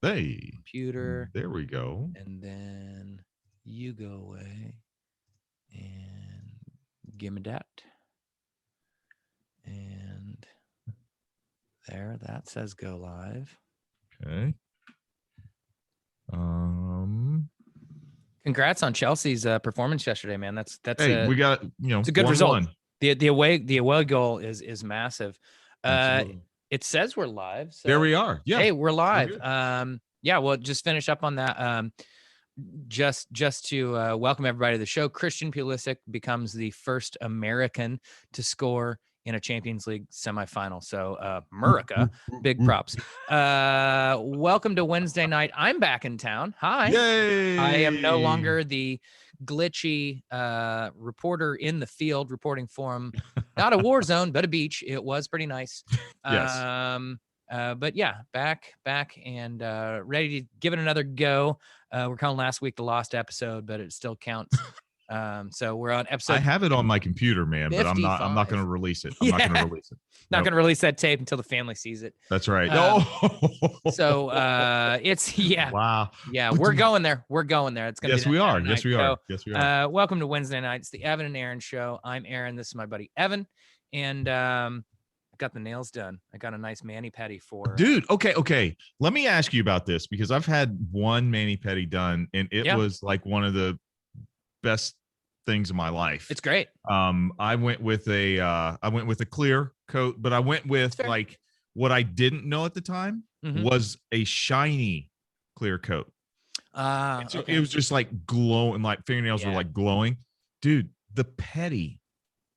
Hey, computer, there we go. and then you go away and give me that. And there, that says go live. Okay. Um. Congrats on Chelsea's performance yesterday, man. That's Hey, we got it's a good result. 1-1. The away goal is massive. Absolutely. It says we're live, There so we are. Yeah, hey, we're we're live. good. Yeah, well, just finish up on that. Just to welcome everybody to the show. Christian Pulisic becomes the first American to score in a Champions League semifinal. So, America, big props. Welcome to Wednesday night. I'm back in town. Hi. I am no Yay! longer the glitchy reporter in the field reporting for him. Not a war zone, but a beach. It was pretty nice. Yes. But yeah, back and ready to give it another go. We're calling last week the lost episode, but it still counts. So we're on I episode have it on my computer, man, but I'm not 55. going to release it. I'm not going to Yeah, release it. not Nope. going to release that tape until the family sees it. That's right. So it's Wow. yeah, we're going there. We're going there. It's going to Yes, be we that kind are. of Yes, night. we So, are. Yes, we are. welcome to Wednesday night. It's the Evan and Aaron show. I'm Aaron. This is my buddy Evan, and I got the nails done. I got a nice mani pedi for Dude, okay. Let me ask you about this because I've had one mani-pedi done and it yeah, was like one of the best things of my life. it's great. I went with a clear coat, but I went It's with fair. like what I didn't know at the time Mhm. was a shiny clear coat. So Okay. it was just like glowing, like fingernails were Yeah. like glowing. Dude, the petty.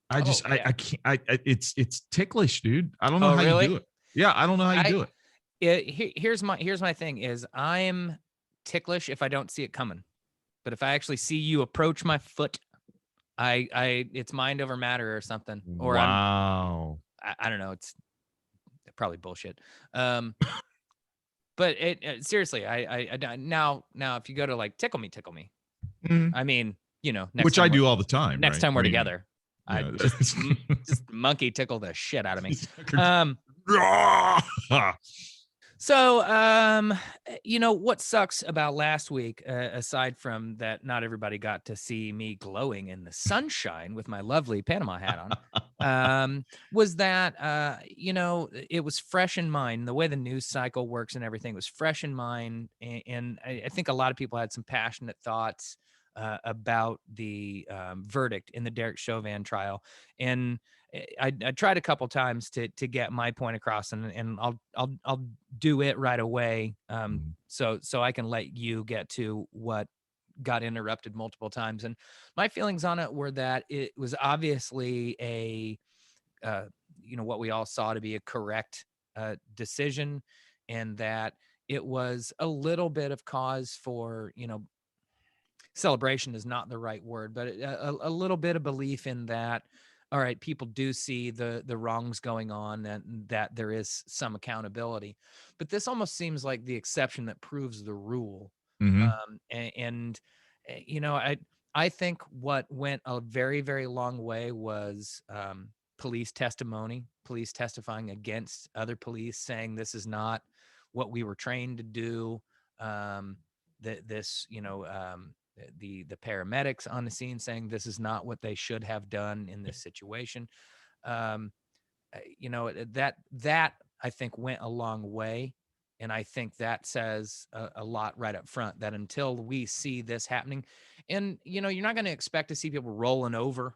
I Oh, just I can't it's ticklish, dude. I don't know oh, how you really? do it. Yeah, I don't know how you I do it. here's my thing is I'm ticklish if I don't see it coming, but if I actually see you approach my foot, I it's mind over matter or something, or Wow. I don't know. It's probably bullshit. Um, but seriously, now if you go to like tickle me, Mhm. I mean, Which I do all the time, next right? time we're What do you mean? together, I Yeah. just monkey tickle the shit out of me. Um, Ah! So, what sucks about last week, aside from that, not everybody got to see me glowing in the sunshine with my lovely Panama hat on, was that, it was fresh in mind. The way the news cycle works and everything was fresh in mind. And I think a lot of people had some passionate thoughts about the verdict in the Derek Chauvin trial. And I tried a couple times to get my point across, and I'll do it right away. So I can let you get to what got interrupted multiple times. And my feelings on it were that it was obviously uh, what we all saw to be a correct decision, and that it was a little bit of cause for celebration is not the right word, but a little bit of belief in that. All right, people do see the wrongs going on, and that there is some accountability. But this almost seems like the exception that proves the rule. Mhm. And I think what went a very, very long way was police testimony, police testifying against other police, saying this is not what we were trained to do. That this, the paramedics on the scene saying this is not what they should have done in this situation. Um, that I think went a long way. And I think that says a lot right up front, that until we see this happening, and you're not going to expect to see people rolling over,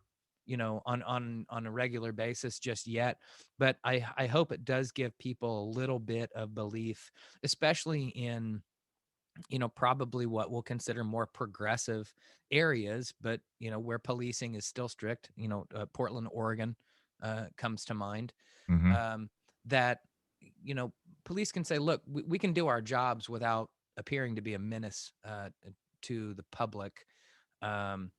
on a regular basis just yet. But I hope it does give people a little bit of belief, especially in probably what we'll consider more progressive areas, but where policing is still strict. Portland, Oregon, comes to mind. Mhm. um, that police can say, look, we can do our jobs without appearing to be a menace to the public. um,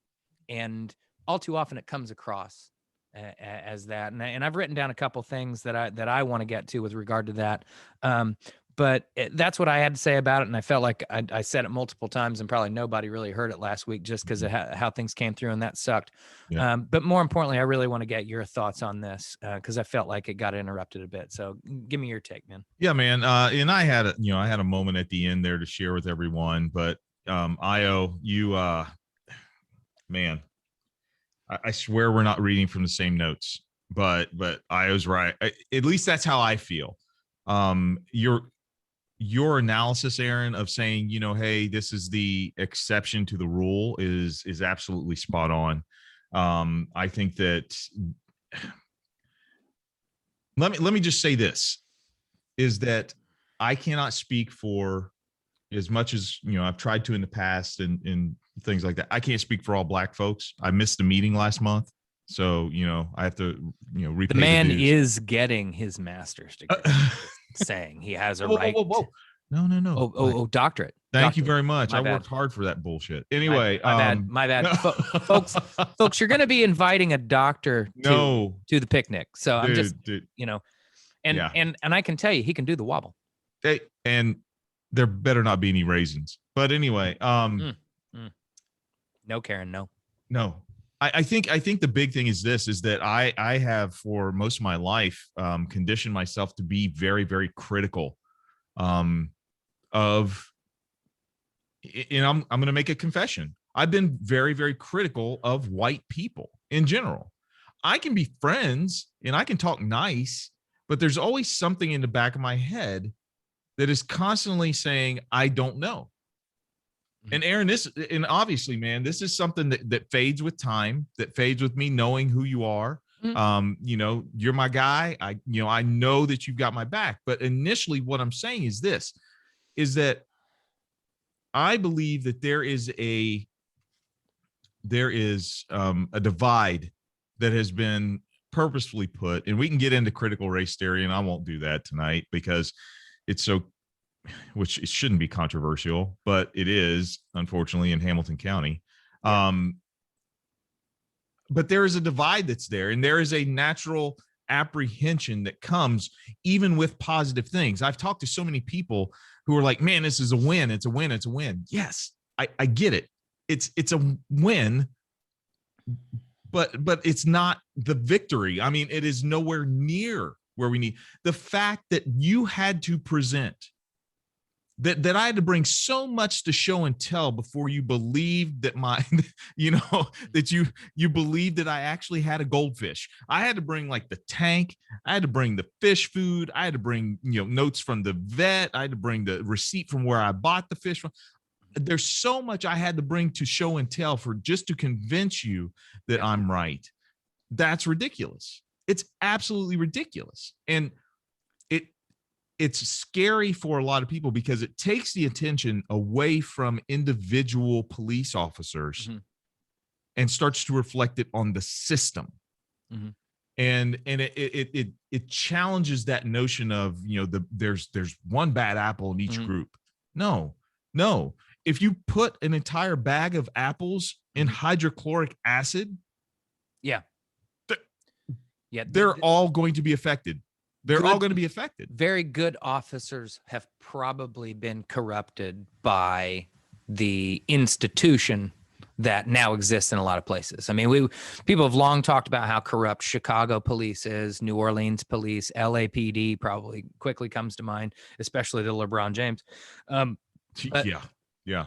and all too often it comes across as that. And I've written down a couple things that I want to get to with regard to that. but that's what I had to say about it. And I felt like I said it multiple times and probably nobody really heard it last week just because of how things came through, and that sucked. Yeah. But more importantly, I really want to get your thoughts on this because I felt like it got interrupted a bit. So give me your take, man. Yeah, man. And I had a moment at the end there to share with everyone, but Io, you man, I swear we're not reading from the same notes, but Io's right. At least that's how I feel. Your analysis, Aaron, of saying, hey, this is the exception to the rule is absolutely spot on. I think that let me just say this is that I cannot speak for, as much as I've tried to in the past and things like that. I can't speak for all Black folks. I missed the meeting last month, so I have to repay the man dues. is getting his master's degree. Saying he has a right. Whoa. No. Oh, doctorate. Thank you very much. I worked hard for that bullshit. Anyway, my bad. Folks, you're going to be inviting a doctor to the picnic. So I'm just, and I can tell you, he can do the wobble. And there better not be any raisins. But anyway, no, Karen, no. I think the big thing is this: is that I have for most of my life conditioned myself to be very, very critical of. And I'm going to make a confession. I've been very, very critical of white people in general. I can be friends and I can talk nice, but there's always something in the back of my head that is constantly saying, I don't know. And Aaron, and obviously, man, this is something that fades with time, that fades with me knowing who you are. You're my guy. I know that you've got my back. But initially, what I'm saying is this, is that I believe that there is a divide that has been purposefully put, and we can get into critical race theory, and I won't do that tonight because which it shouldn't be controversial, but it is, unfortunately, in Hamilton County. Yeah. But there is a divide that's there, and there is a natural apprehension that comes even with positive things. I've talked to so many people who are like, man, this is a win. It's a win. It's a win. Yes, I get it. It's a win, but it's not the victory. I mean, it is nowhere near where we need. The fact that you had to present that I had to bring so much to show and tell before you believed that that you believed that I actually had a goldfish. I had to bring like the tank. I had to bring the fish food. I had to bring, notes from the vet. I had to bring the receipt from where I bought the fish from. There's so much I had to bring to show and tell for just to convince you that I'm right. That's ridiculous. It's absolutely ridiculous. And it's scary for a lot of people because it takes the attention away from individual police officers and starts to reflect it on the system. And it challenges that notion of, there's one bad apple in each group. No. If you put an entire bag of apples in hydrochloric acid, they're all going to be affected. They're all going to be affected. Very good officers have probably been corrupted by the institution that now exists in a lot of places. I mean, people have long talked about how corrupt Chicago police is, New Orleans police, LAPD probably quickly comes to mind, especially the LeBron James. Yeah.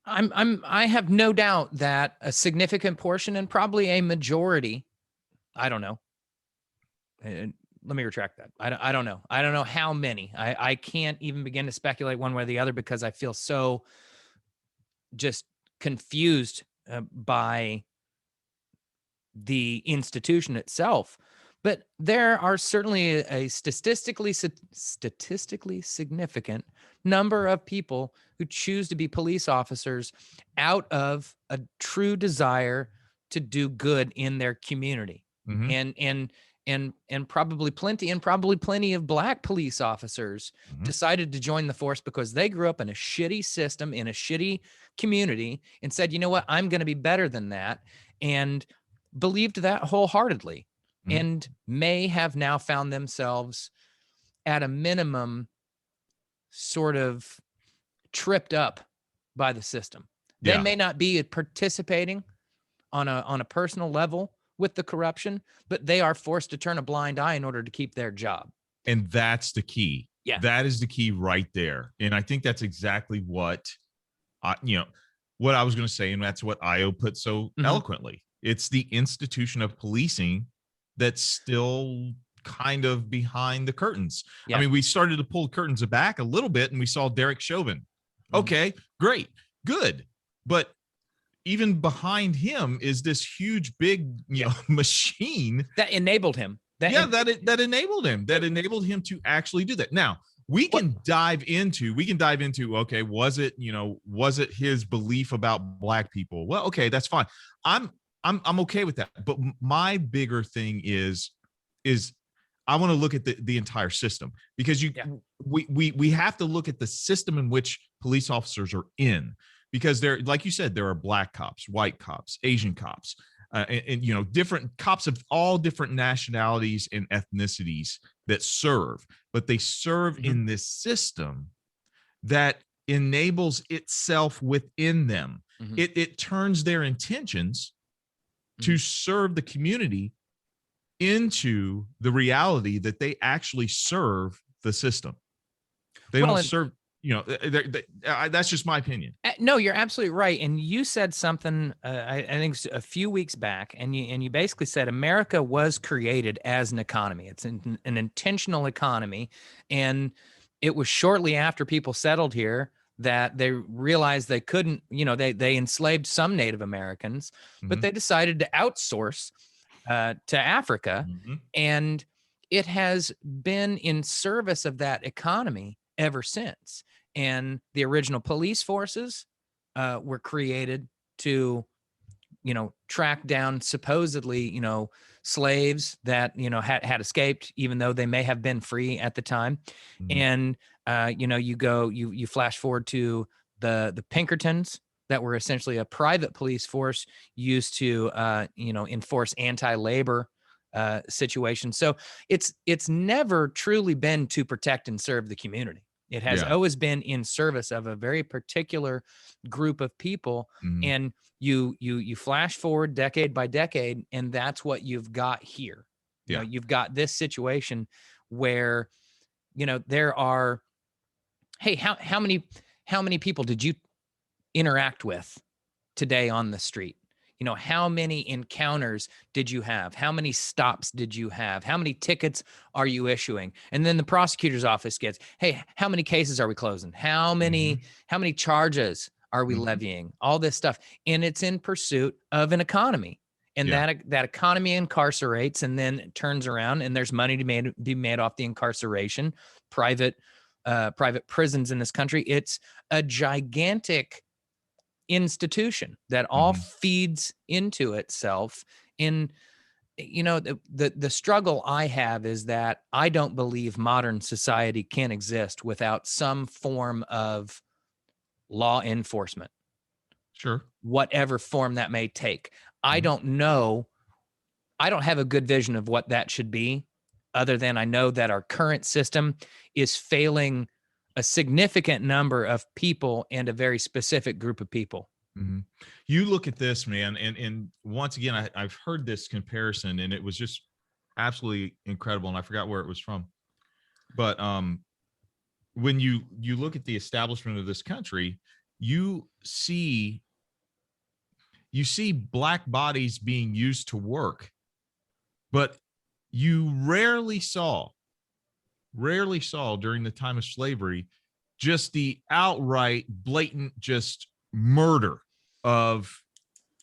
I have no doubt that a significant portion and probably a majority, I don't know. And let me retract that. I don't know. I don't know how many. I can't even begin to speculate one way or the other because I feel so just confused by the institution itself. But there are certainly a statistically significant number of people who choose to be police officers out of a true desire to do good in their community. And probably plenty of Black police officers decided to join the force because they grew up in a shitty system, in a shitty community, and said, you know what, I'm going to be better than that, and believed that wholeheartedly, and may have now found themselves at a minimum, sort of tripped up by the system. They Yeah. may not be participating on a personal level with the corruption, but they are forced to turn a blind eye in order to keep their job. And that's the key. Yeah. That is the key right there. And I think that's exactly what what I was going to say, and that's what Io put so eloquently. It's the institution of policing that's still kind of behind the curtains. Yeah. I mean, we started to pull curtains back a little bit and we saw Derek Chauvin. Okay, great, good. But even behind him is this huge, big, machine that enabled him. That enabled him to actually do that. Now, we can dive into, okay, was it his belief about Black people? Well, okay, that's fine. I'm okay with that. But my bigger thing is I want to look at the entire system, because we have to look at the system in which police officers are in, because there, like you said, there are Black cops, white cops, Asian cops, and different cops of all different nationalities and ethnicities that serve, but they serve in this system that enables itself within them. It turns their intentions to serve the community into the reality that they actually serve the system. They don't serve. That's just my opinion. No, you're absolutely right. And you said something, I think a few weeks back, and you basically said America was created as an economy. It's an intentional economy. And it was shortly after people settled here that they realized they couldn't, they enslaved some Native Americans, but they decided to outsource to Africa. And it has been in service of that economy ever since. And the original police forces were created to, track down supposedly, slaves that, had escaped, even though they may have been free at the time. And, you flash forward to the Pinkertons, that were essentially a private police force used to, enforce anti-labor situations. So it's never truly been to protect and serve the community. It has always been in service of a very particular group of people. And you flash forward decade by decade, and that's what you've got here. You've got this situation where, there are, hey, how many people did you interact with today on the street? How many encounters did you have? How many stops did you have? How many tickets are you issuing? And then the prosecutor's office gets, hey, how many cases are we closing? How many charges are we levying? All this stuff. And it's in pursuit of an economy. And that economy incarcerates, and then it turns around, and there's money to be made off the incarceration, private prisons in this country. It's a gigantic institution that all feeds into itself. And the struggle I have is that I don't believe modern society can exist without some form of law enforcement, whatever form that may take. I don't know, I don't have a good vision of what that should be, other than I know that our current system is failing a significant number of people and a very specific group of people. You look at this, man, and once again, I've heard this comparison, and it was just absolutely incredible, and I forgot where it was from. But when you look at the establishment of this country, you see Black bodies being used to work, but you rarely saw during the time of slavery just the outright blatant just murder of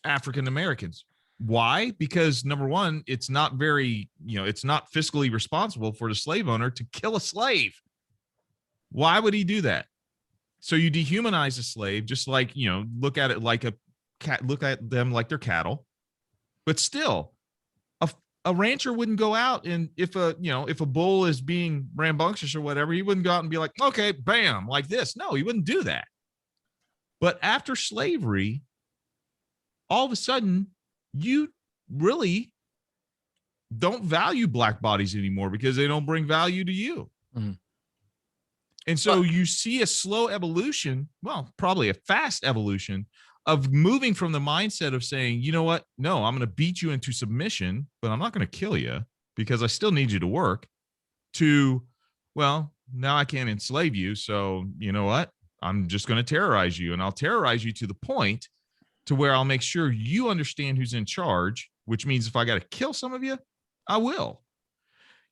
African Americans. Why? Because number one, it's not very, it's not fiscally responsible for the slave owner to kill a slave. Why would he do that? So you dehumanize a slave, just like, look at it like a cat, look at them like they're cattle. But still, a rancher wouldn't go out, and if a bull is being rambunctious or whatever, he wouldn't go out and be like, okay, bam, like this. No, he wouldn't do that. But after slavery, all of a sudden, you really don't value Black bodies anymore because they don't bring value to you. Mhm. And so you see a slow evolution, well, probably a fast evolution of moving from the mindset of saying, you know what? No, I'm going to beat you into submission, but I'm not going to kill you because I still need you to work, to, well, now I can't enslave you. So, you know what? I'm just going to terrorize you, and I'll terrorize you to the point to where I'll make sure you understand who's in charge, which means if I got to kill some of you, I will.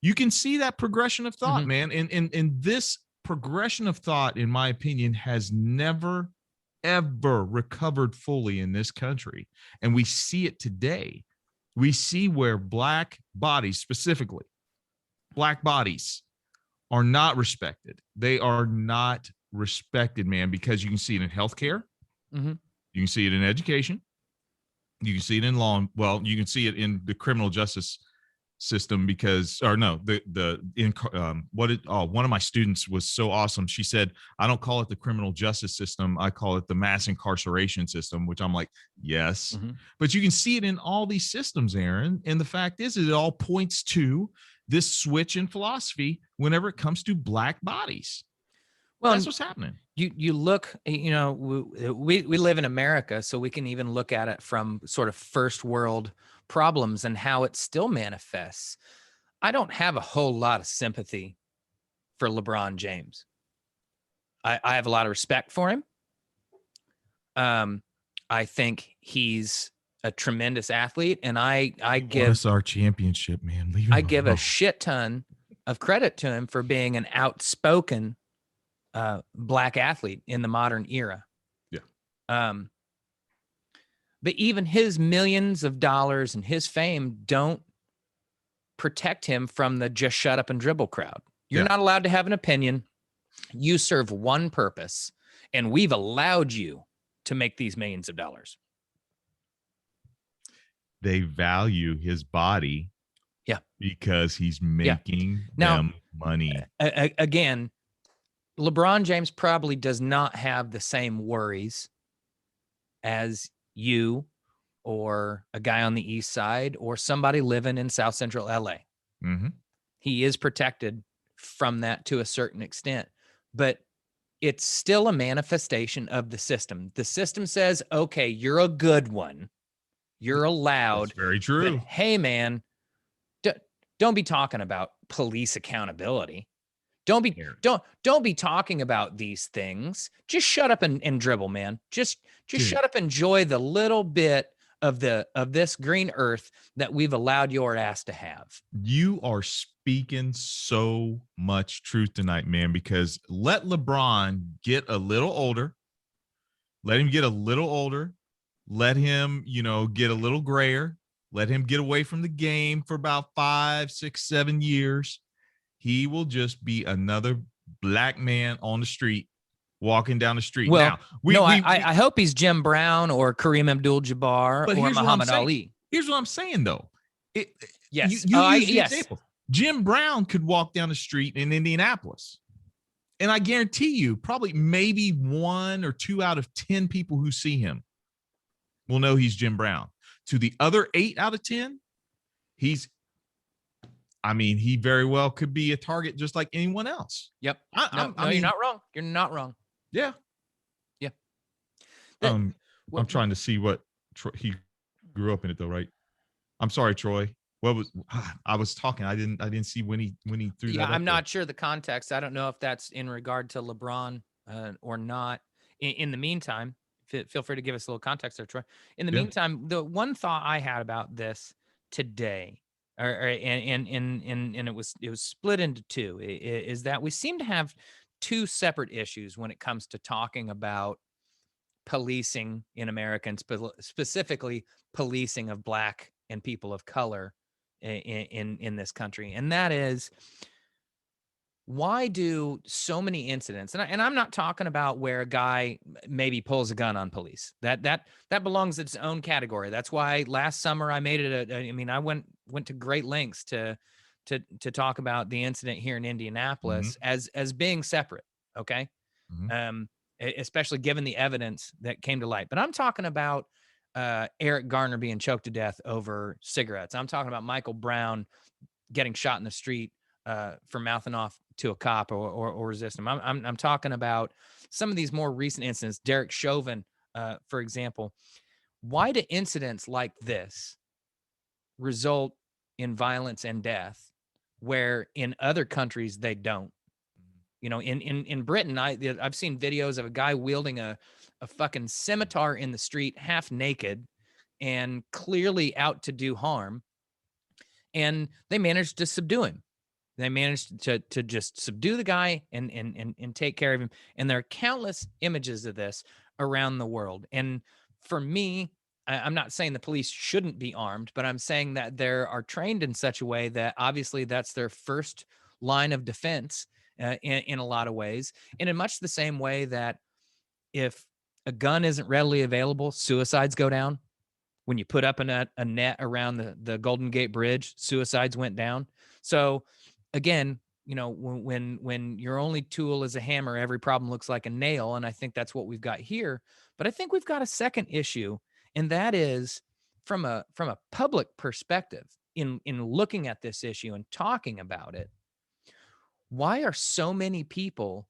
You can see that progression of thought, Mhm. man. And this progression of thought, in my opinion, has never, ever recovered fully in this country. And we see it today. We see where black bodies, specifically black bodies, are not respected. They are not respected, man, because you can see it in healthcare. Mhm. You can see it in education. You can see it in law. Well, you can see it in the criminal justice system because, or no, one of my students was so awesome. She said, I don't call it the criminal justice system, I call it the mass incarceration system, which I'm like, yes. Mhm. But you can see it in all these systems, Aaron. And the fact is, it all points to this switch in philosophy whenever it comes to black bodies. Well, That's what's happening. you look, we live in America, so we can even look at it from sort of first world problems and how it still manifests. I don't have a whole lot of sympathy for LeBron James. I have a lot of respect for him. I think he's a tremendous athlete, and I Won give us our championship, man. Leave I him give a alone. shit ton of credit to him for being an outspoken black athlete in the modern era. Yeah. But even his millions of dollars and his fame don't protect him from the just shut up and dribble crowd. You're Yeah. not allowed to have an opinion. You serve one purpose, and we've allowed you to make these millions of dollars. They value his body, Yeah, because he's yeah. making Now, them money. Again, LeBron James probably does not have the same worries as you or a guy on the east side or somebody living in South Central LA. Mm-hmm. He is protected from that to a certain extent, but it's still a manifestation of the system. The system says, okay, you're a good one. You're allowed. That's very But true. hey, man, don't be talking about police accountability. Don't be Aaron. don't be talking about these things. Just shut up and dribble, man. Just Dude. shut up, enjoy the little bit of this green earth that we've allowed your ass to have. You are speaking so much truth tonight, man, because let LeBron get a little older. Let him get a little older. Let him, get a little grayer. Let him get away from the game for about 5, 6, 7 years. He will just be another black man on the street, walking down the street. Well, Now, I hope he's Jim Brown or Kareem Abdul-Jabbar or Muhammad Ali. Here's what I'm saying, though. Yes. You use the yes. example. Jim Brown could walk down the street in Indianapolis, and I guarantee you, probably maybe 1 or 2 out of 10 people who see him will know he's Jim Brown. To the other 8 out of 10, he very well could be a target just like anyone else. Yep. I mean, you're not wrong. You're not wrong. Yeah. Yeah. I'm trying to see what he grew up in it though, right? I'm sorry, Troy. I was talking. I didn't see when he threw that. Yeah, I'm not there. sure the context. I don't know if that's in regard to LeBron or not. In the meantime, feel free to give us a little context there, Troy. In the meantime, the one thought I had about this today, and it was split into two, is that we seem to have two separate issues when it comes to talking about policing in America, and specifically policing of Black and people of color in this country. And that is, why do so many incidents, and I'm not talking about where a guy maybe pulls a gun on police. That belongs in its own category. That's why last summer I made it I went to great lengths to talk about the incident here in Indianapolis as being separate. Okay. Especially given the evidence that came to light. But I'm talking about Eric Garner being choked to death over cigarettes. I'm talking about Michael Brown getting shot in the street for mouthing off to a cop or resist him. I'm talking about some of these more recent incidents. Derek Chauvin, for example. Why do incidents like this result in violence and death, where in other countries they don't? You know, in Britain, I've seen videos of a guy wielding a fucking scimitar in the street, half naked, and clearly out to do harm, and they managed to subdue him. They managed to just subdue the guy and take care of him. And there are countless images of this around the world. And for me, I'm not saying the police shouldn't be armed, but I'm saying that they are trained in such a way that obviously that's their first line of defense in a lot of ways. And in much the same way that if a gun isn't readily available, suicides go down. When you put up a net around the Golden Gate Bridge, suicides went down. So again, you know, when your only tool is a hammer, every problem looks like a nail. And I think that's what we've got here. But I think we've got a second issue, and that is from a public perspective in looking at this issue and talking about it. Why are so many people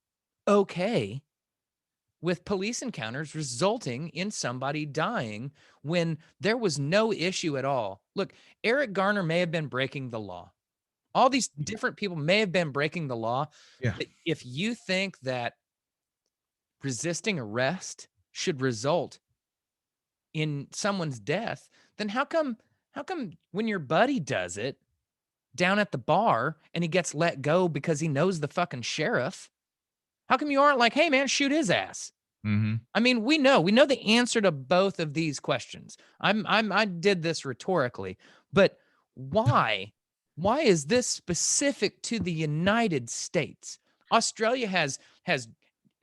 okay with police encounters resulting in somebody dying when there was no issue at all? Look, Eric Garner may have been breaking the law. All these different people may have been breaking the law. Yeah. But if you think that resisting arrest should result in someone's death, then how come when your buddy does it down at the bar and he gets let go because he knows the fucking sheriff, how come you aren't like, hey man, shoot his ass? Mm-hmm. I mean, we know the answer to both of these questions. I did this rhetorically, but why is this specific to the United States? Australia has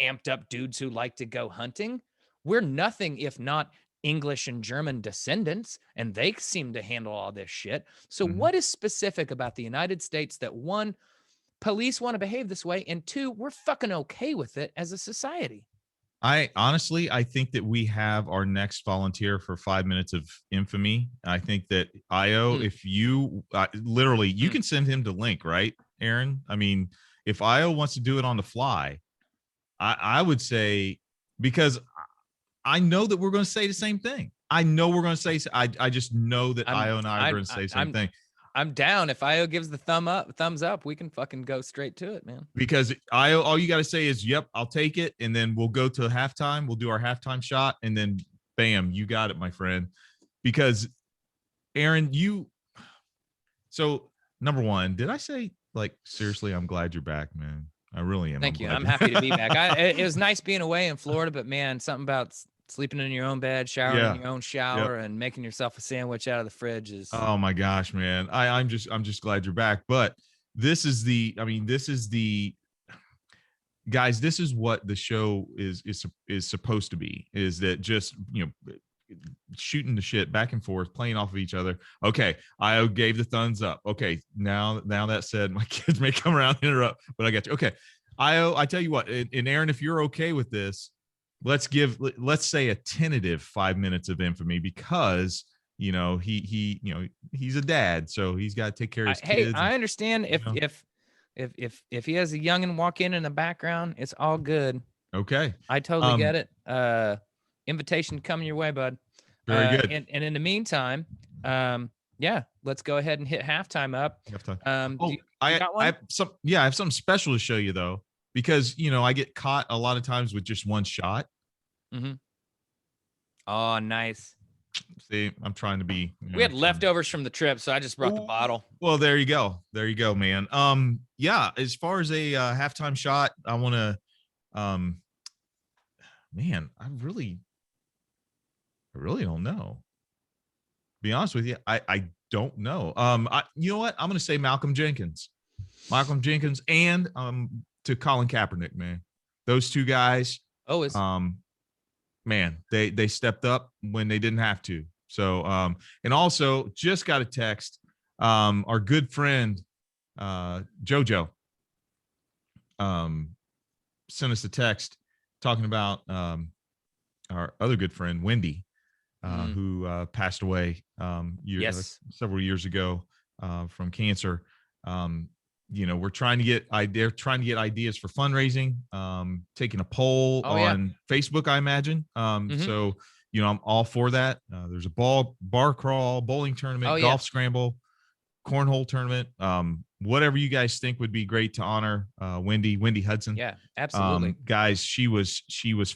amped up dudes who like to go hunting. We're nothing if not English and German descendants, and they seem to handle all this shit. So Mm-hmm. what is specific about the United States that, one, police want to behave this way, and two, we're fucking okay with it as a society? I honestly, I think that we have our next volunteer for 5 minutes of infamy. I think that Io, if you literally, you can send him the link, right, Aaron? I mean, if Io wants to do it on the fly, I would say, because I know that we're going to say the same thing. I know we're going to say, I just know that Io and I are going to say the same thing. I'm down. If Io gives the thumbs up, we can fucking go straight to it, man. Because Io, all you got to say is, yep, I'll take it. And then we'll go to halftime. We'll do our halftime shot. And then bam, you got it, my friend. Because Aaron, so number one, did I say, like, seriously, I'm glad you're back, man. I really am. Thank you. I'm happy to be back. It was nice being away in Florida, but man, something about sleeping in your own bed, showering in your own shower, and making yourself a sandwich out of the fridge is. Oh my gosh, man. I'm just glad you're back. But this is the guys, this is what the show is supposed to be, is that just, you know, shooting the shit back and forth, playing off of each other. Okay, I gave the thumbs up. Okay, now that said, my kids may come around and interrupt, but I got you. Okay, I tell you what, and Aaron, if you're okay with this, let's say a tentative 5 minutes of infamy, because you know he's a dad, so he's got to take care of his kids. Hey, I understand if he has a youngin walk in the background, it's all good. Okay, I totally get it. Invitation coming your way, bud. Very good. And in the meantime, let's go ahead and hit halftime up. I have something special to show you though, because I get caught a lot of times with just one shot. Mm-hmm. Oh, nice. See, I'm trying to be. We had leftovers from the trip, so I just brought the bottle. Well, there you go, man. As far as a halftime shot, I want to. Man, I really don't know. Be honest with you, I don't know. You know what? I'm going to say Malcolm Jenkins, and to Colin Kaepernick, man. Those two guys. Man, they stepped up when they didn't have to. So, and also just got a text. Our good friend Jojo sent us a text talking about our other good friend Wendy, who passed away several years ago from cancer. we're trying to get they're trying to get ideas for fundraising, taking a poll on Facebook, I imagine. So, I'm all for that. There's a bar crawl, bowling tournament, golf scramble, cornhole tournament, whatever you guys think would be great to honor Wendy Hudson. Yeah, absolutely. Guys, she was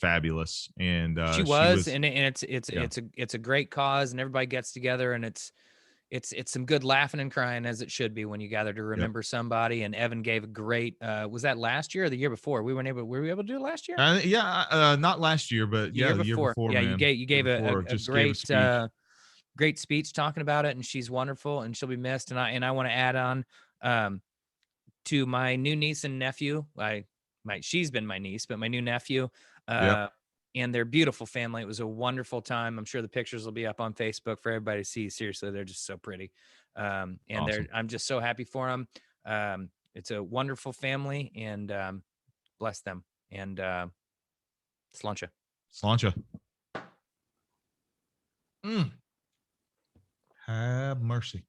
fabulous, and she was, and it's a great cause, and everybody gets together, and it's some good laughing and crying, as it should be, when you gather to remember somebody. And Evan gave a great was that last year or the year before? Were we able to do it last year? Not last year, but the year before. Yeah, man. you gave a great speech. Great speech talking about it, and she's wonderful, and she'll be missed. And I want to add on to my new niece and nephew. She's been my niece, but my new nephew. And their beautiful family. It was a wonderful time. I'm sure the pictures will be up on Facebook for everybody to see. Seriously, they're just so pretty. And awesome. I'm just so happy for them. It's a wonderful family, and bless them. And Sláinte. Sláinte. Have mercy.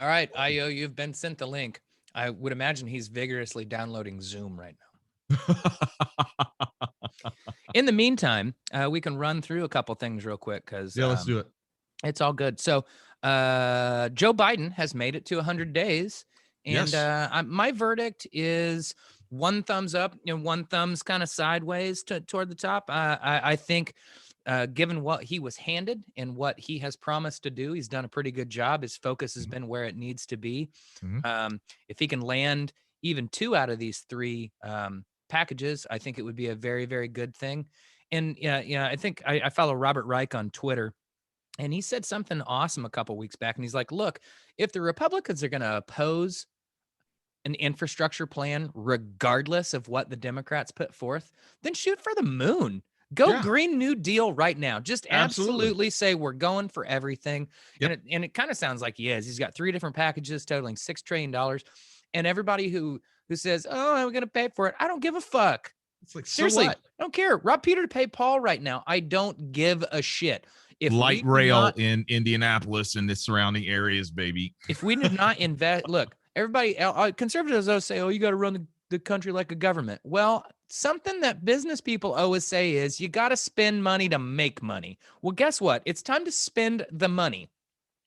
All right, Io, you've been sent the link. I would imagine he's vigorously downloading Zoom right now. In the meantime, we can run through a couple things real quick, because let's do it. It's all good. So Joe Biden has made it to 100 days. And my verdict is one thumbs up and one thumb's kind of sideways toward the top. I think given what he was handed and what he has promised to do, he's done a pretty good job. His focus has been where it needs to be. If he can land even 2 out of these 3 packages, I think it would be a very, very good thing. And I think I follow Robert Reich on Twitter, and he said something awesome a couple weeks back. And he's like, look, if the Republicans are going to oppose an infrastructure plan, regardless of what the Democrats put forth, then shoot for the moon. Go Green New Deal right now. Just absolutely say we're going for everything. And it kind of sounds like he is. He's got 3 different packages totaling $6 trillion. And everybody who says, oh, I'm going to pay for it, I don't give a fuck. It's like, seriously, so what? I don't care. Rob Peter to pay Paul right now. I don't give a shit. If light rail in Indianapolis and the surrounding areas, baby. If we did not invest, look, everybody, conservatives always say, oh, you got to run the country like a government. Well, something that business people always say is you got to spend money to make money. Well, guess what? It's time to spend the money.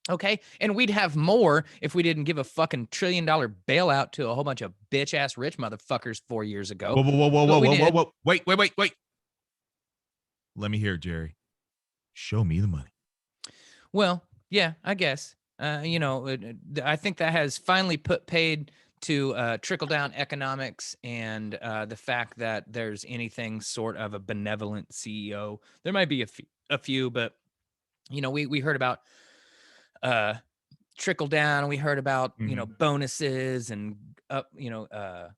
Okay. And we'd have more if we didn't give a fucking $1 trillion bailout to a whole bunch of bitch ass rich motherfuckers 4 years ago. Whoa. Wait. Let me hear it, Jerry. Show me the money. Well, yeah, I guess. I think that has finally put paid to trickle down economics and the fact that there's anything sort of a benevolent CEO. There might be a few, but we heard about trickle down. We heard about bonuses and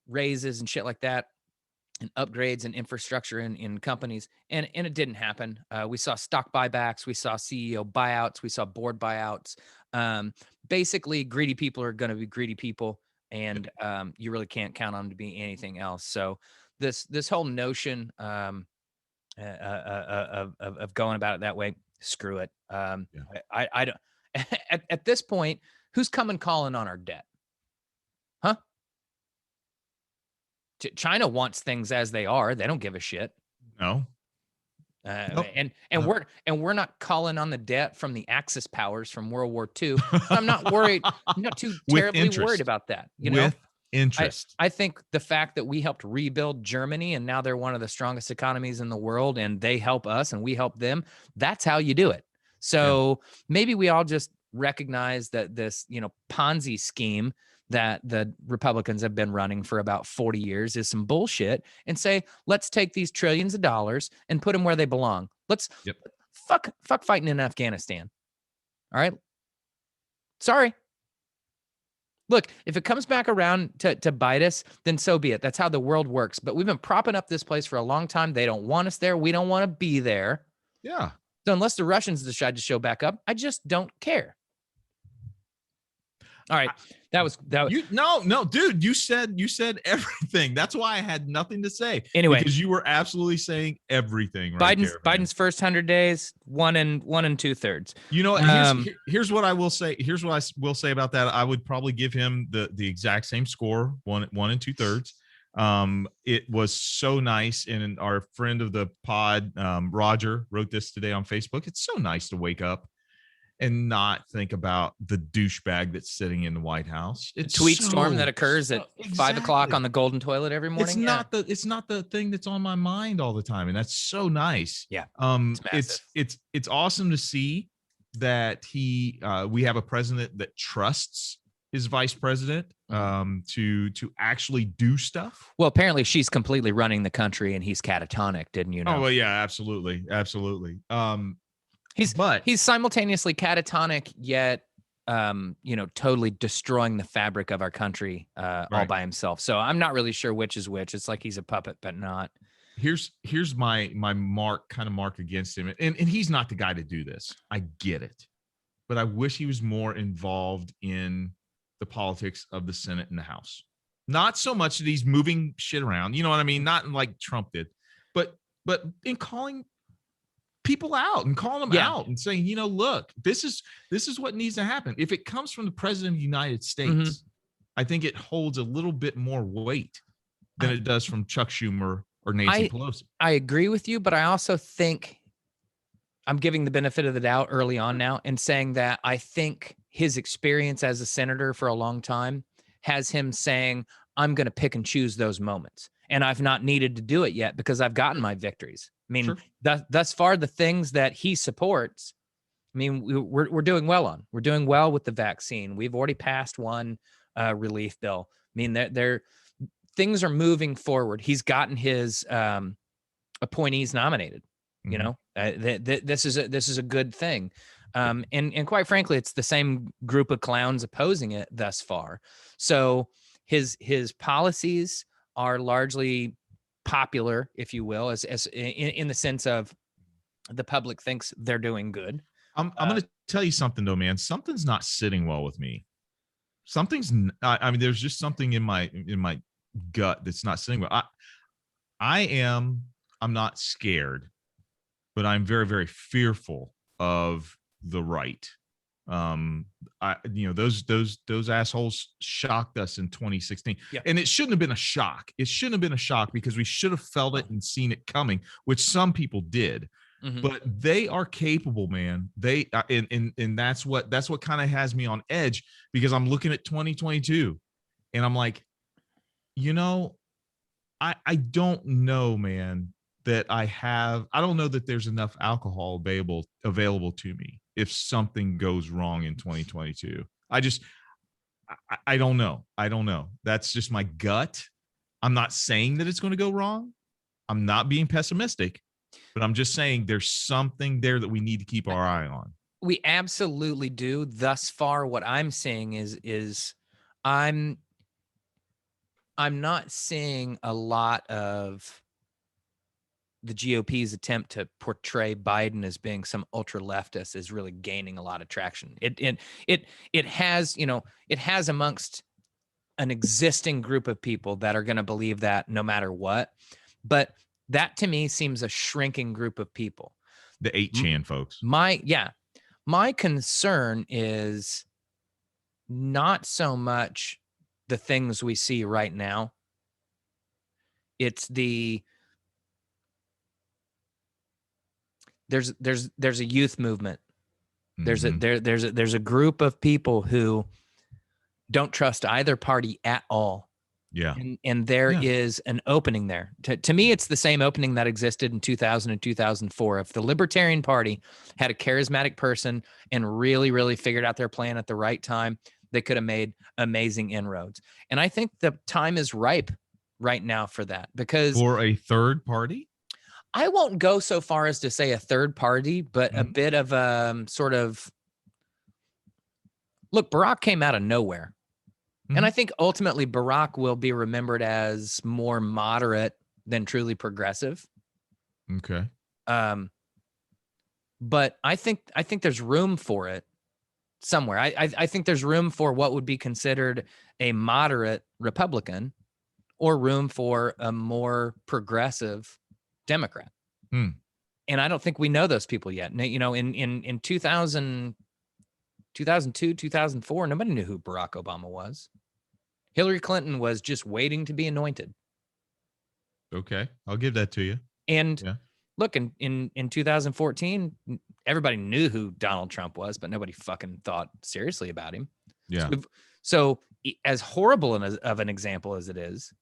raises and shit like that, and upgrades and infrastructure in companies, and it didn't happen. We saw stock buybacks, we saw CEO buyouts, we saw board buyouts. Basically, greedy people are going to be greedy people, and you really can't count on them to be anything else. So this whole notion of going about it that way, screw it. I don't. At this point, who's coming calling on our debt? Huh? China wants things as they are. They don't give a shit. No. Nope. And we're not calling on the debt from the Axis powers from World War II. So I'm not worried. I'm not too terribly worried about that. With interest. I think the fact that we helped rebuild Germany and now they're one of the strongest economies in the world, and they help us and we help them. That's how you do it. So maybe we all just recognize that this, Ponzi scheme that the Republicans have been running for about 40 years is some bullshit, and say, let's take these trillions of dollars and put them where they belong. Let's fuck fighting in Afghanistan. All right. Sorry. Look, if it comes back around to bite us, then so be it. That's how the world works. But we've been propping up this place for a long time. They don't want us there. We don't want to be there. Yeah. So unless the Russians decide to show back up, I just don't care. All right. That was. No, dude, you said everything. That's why I had nothing to say. Anyway, because you were absolutely saying everything right there. Biden's first 100 days, 1 2/3. You know, here's what I will say. Here's what I will say about that. I would probably give him the exact same score, 1 2/3. It was so nice, and our friend of the pod, Roger, wrote this today on Facebook. It's so nice to wake up and not think about the douchebag that's sitting in the White House. It's tweet storm that occurs at 5 o'clock on the golden toilet every morning. It's not the thing that's on my mind all the time. And that's so nice. Yeah. It's awesome to see that we have a president that trusts his vice president to actually do stuff. Well, apparently she's completely running the country and he's catatonic, didn't you know? Oh, well, yeah, absolutely. He's simultaneously catatonic, yet totally destroying the fabric of our country all by himself. So I'm not really sure which is which. It's like he's a puppet, but not. Here's my mark against him. And he's not the guy to do this. I get it. But I wish he was more involved in the politics of the Senate and the House. Not so much that he's moving shit around. You know what I mean? Not like Trump did, but in calling people out and calling them out and saying, look, this is what needs to happen. If it comes from the president of the United States, I think it holds a little bit more weight than it does from Chuck Schumer or Nancy Pelosi. I agree with you, but I also think I'm giving the benefit of the doubt early on now and saying that I think his experience as a senator for a long time has him saying, I'm going to pick and choose those moments. And I've not needed to do it yet because I've gotten my victories. I mean, thus far, the things that he supports, I mean, we're doing well on. We're doing well with the vaccine. We've already passed one relief bill. I mean, things are moving forward. He's gotten his appointees nominated. You know, this is a good thing. And quite frankly, it's the same group of clowns opposing it thus far. So his policies are largely popular, if you will, as in the sense of the public thinks they're doing good. I'm going to tell you something though, man. Something's not sitting well with me. There's just something in my gut that's not sitting well. I'm not scared, but I'm very, very fearful of the right. Those assholes shocked us in 2016, and it shouldn't have been a shock. It shouldn't have been a shock because we should have felt it and seen it coming, which some people did. But they are capable, man. They and that's what kind of has me on edge, because I'm looking at 2022 and I'm like, I don't know, man, that I don't know that there's enough alcohol available to me if something goes wrong in 2022. I don't know. That's just my gut. I'm not saying that it's going to go wrong. I'm not being pessimistic, but I'm just saying there's something there that we need to keep our eye on. We absolutely do. Thus far, what I'm seeing is I'm not seeing a lot of the GOP's attempt to portray Biden as being some ultra leftist is really gaining a lot of traction. It has amongst an existing group of people that are going to believe that no matter what. But that to me seems a shrinking group of people. The 8chan folks. My concern is not so much the things we see right now. It's there's a youth movement. There's a group of people who don't trust either party at all. Yeah. And there is an opening there. To me, it's the same opening that existed in 2000 and 2004. If the Libertarian Party had a charismatic person and really, really figured out their plan at the right time, they could have made amazing inroads. And I think the time is ripe right now for that, because for a third party. I won't go so far as to say a third party, but a bit of sort of, look, Barack came out of nowhere. And I think ultimately Barack will be remembered as more moderate than truly progressive. Okay. But I think there's room for it. somewhere. I think there's room for what would be considered a moderate Republican, or room for a more progressive Democrat. Hmm. And I don't think we know those people yet. You know, in 2000, 2002, 2004, nobody knew who Barack Obama was. Hillary Clinton was just waiting to be anointed. Okay, I'll give that to you. And Yeah. look, in 2014, everybody knew who Donald Trump was, but nobody fucking thought seriously about him. Yeah. So as horrible of an example as it is,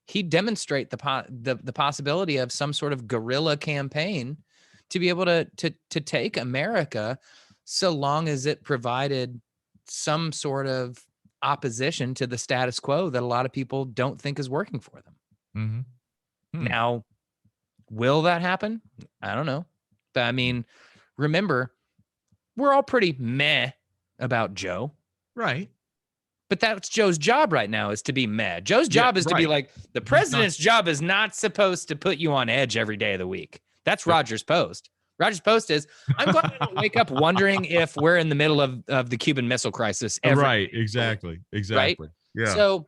he demonstrate the possibility of some sort of guerrilla campaign to be able to take America, so long as it provided some sort of opposition to the status quo that a lot of people don't think is working for them. Mm-hmm. Now, will that happen? I don't know. But I mean, remember, we're all pretty meh about Joe. Right. But that's Joe's job right now, is to be mad. Joe's job is to be like, the president's job is not supposed to put you on edge every day of the week. That's Roger's Post. Roger's Post is, I'm glad I don't wake up wondering if we're in the middle of the Cuban Missile Crisis. Right. Exactly. Right? Yeah.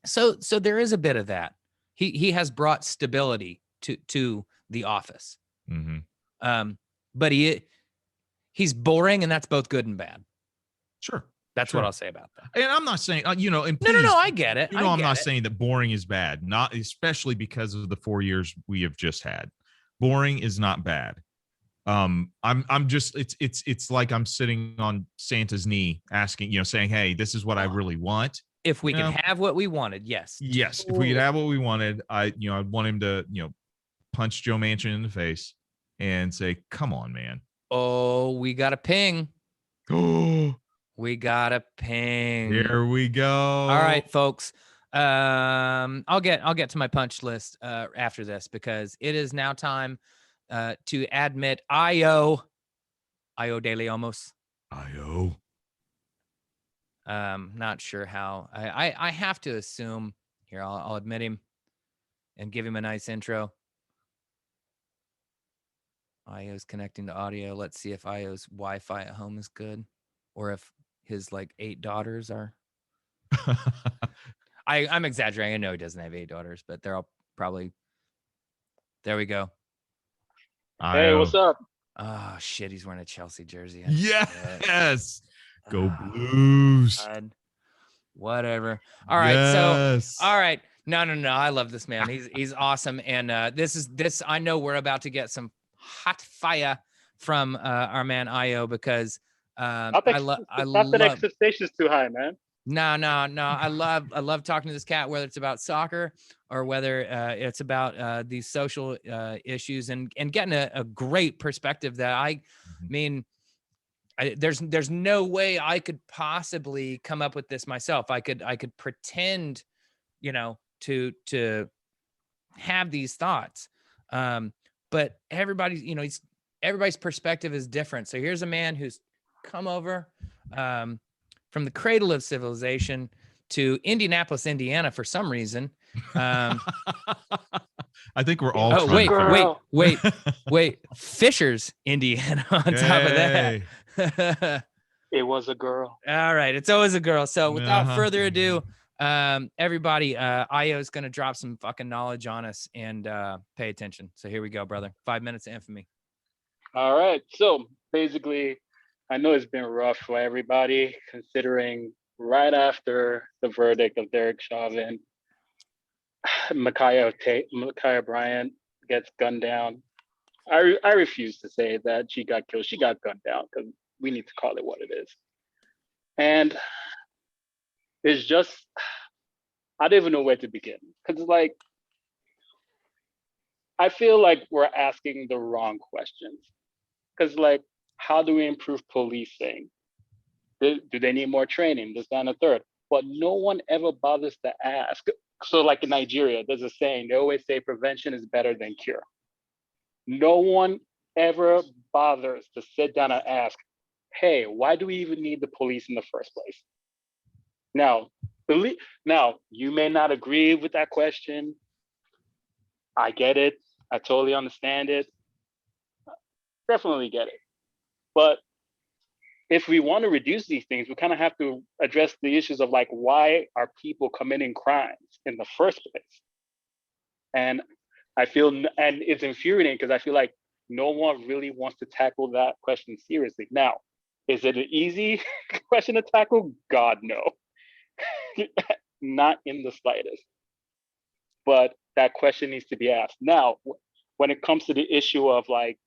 So there is a bit of that. He has brought stability to the office. Mm-hmm. But he's boring, and that's both good and bad. Sure. That's what I'll say about that. And I'm not saying, and no, I get it. I'm not saying that boring is bad, not especially because of the 4 years we have just had. Boring is not bad. I'm just, it's like I'm sitting on Santa's knee asking, saying, hey, this is what I really want. If we can have what we wanted, yes. Yes. If we could have what we wanted, I'd want him to, punch Joe Manchin in the face and say, come on, man. Oh, we got a ping. Oh, we got a ping. Here we go. All right, folks. I'll get to my punch list after this, because it is now time to admit Io de Leomos. Io. Not sure how. I have to assume here. I'll admit him and give him a nice intro. Io's connecting to audio. Let's see if Io's Wi-Fi at home is good, or if his 8 daughters are. I'm exaggerating. I know he doesn't have 8 daughters, but they're all probably. There we go. Hey, what's up? Oh shit, he's wearing a Chelsea jersey. Yes. Go Blues. God. Whatever. All right. So, all right. No. I love this man. He's awesome. And this I know we're about to get some hot fire from our man Io, because not that expectation's too high, man. No. I love talking to this cat, whether it's about soccer or whether it's about these social issues, and getting a great perspective that I mean, there's no way I could possibly come up with this myself. I could pretend, to have these thoughts. But everybody's, everybody's perspective is different. So here's a man who's come over from the cradle of civilization to Indianapolis, Indiana, for some reason. I think we're all. Wait. Fishers, Indiana, on top of that. It was a girl. All right. It's always a girl. So without further ado, everybody, Io's going to drop some fucking knowledge on us, and pay attention. So here we go, brother. 5 minutes of infamy. All right. So basically, I know it's been rough for everybody, considering right after the verdict of Derek Chauvin, Ma'Khia Bryant gets gunned down. I refuse to say that she got killed. She got gunned down, because we need to call it what it is. And it's just, I don't even know where to begin. Because I feel like we're asking the wrong questions. Because how do we improve policing? Do they need more training? This, that, and the third. But no one ever bothers to ask. So in Nigeria, there's a saying, they always say prevention is better than cure. No one ever bothers to sit down and ask, hey, why do we even need the police in the first place? Now, you may not agree with that question. I get it. I totally understand it. Definitely get it. But if we want to reduce these things, we kind of have to address the issues of like, why are people committing crimes in the first place? And I feel, and it's infuriating because I feel like no one really wants to tackle that question seriously. Now, is it an easy question to tackle? God, no. Not in the slightest. But that question needs to be asked. Now, when it comes to the issue of like,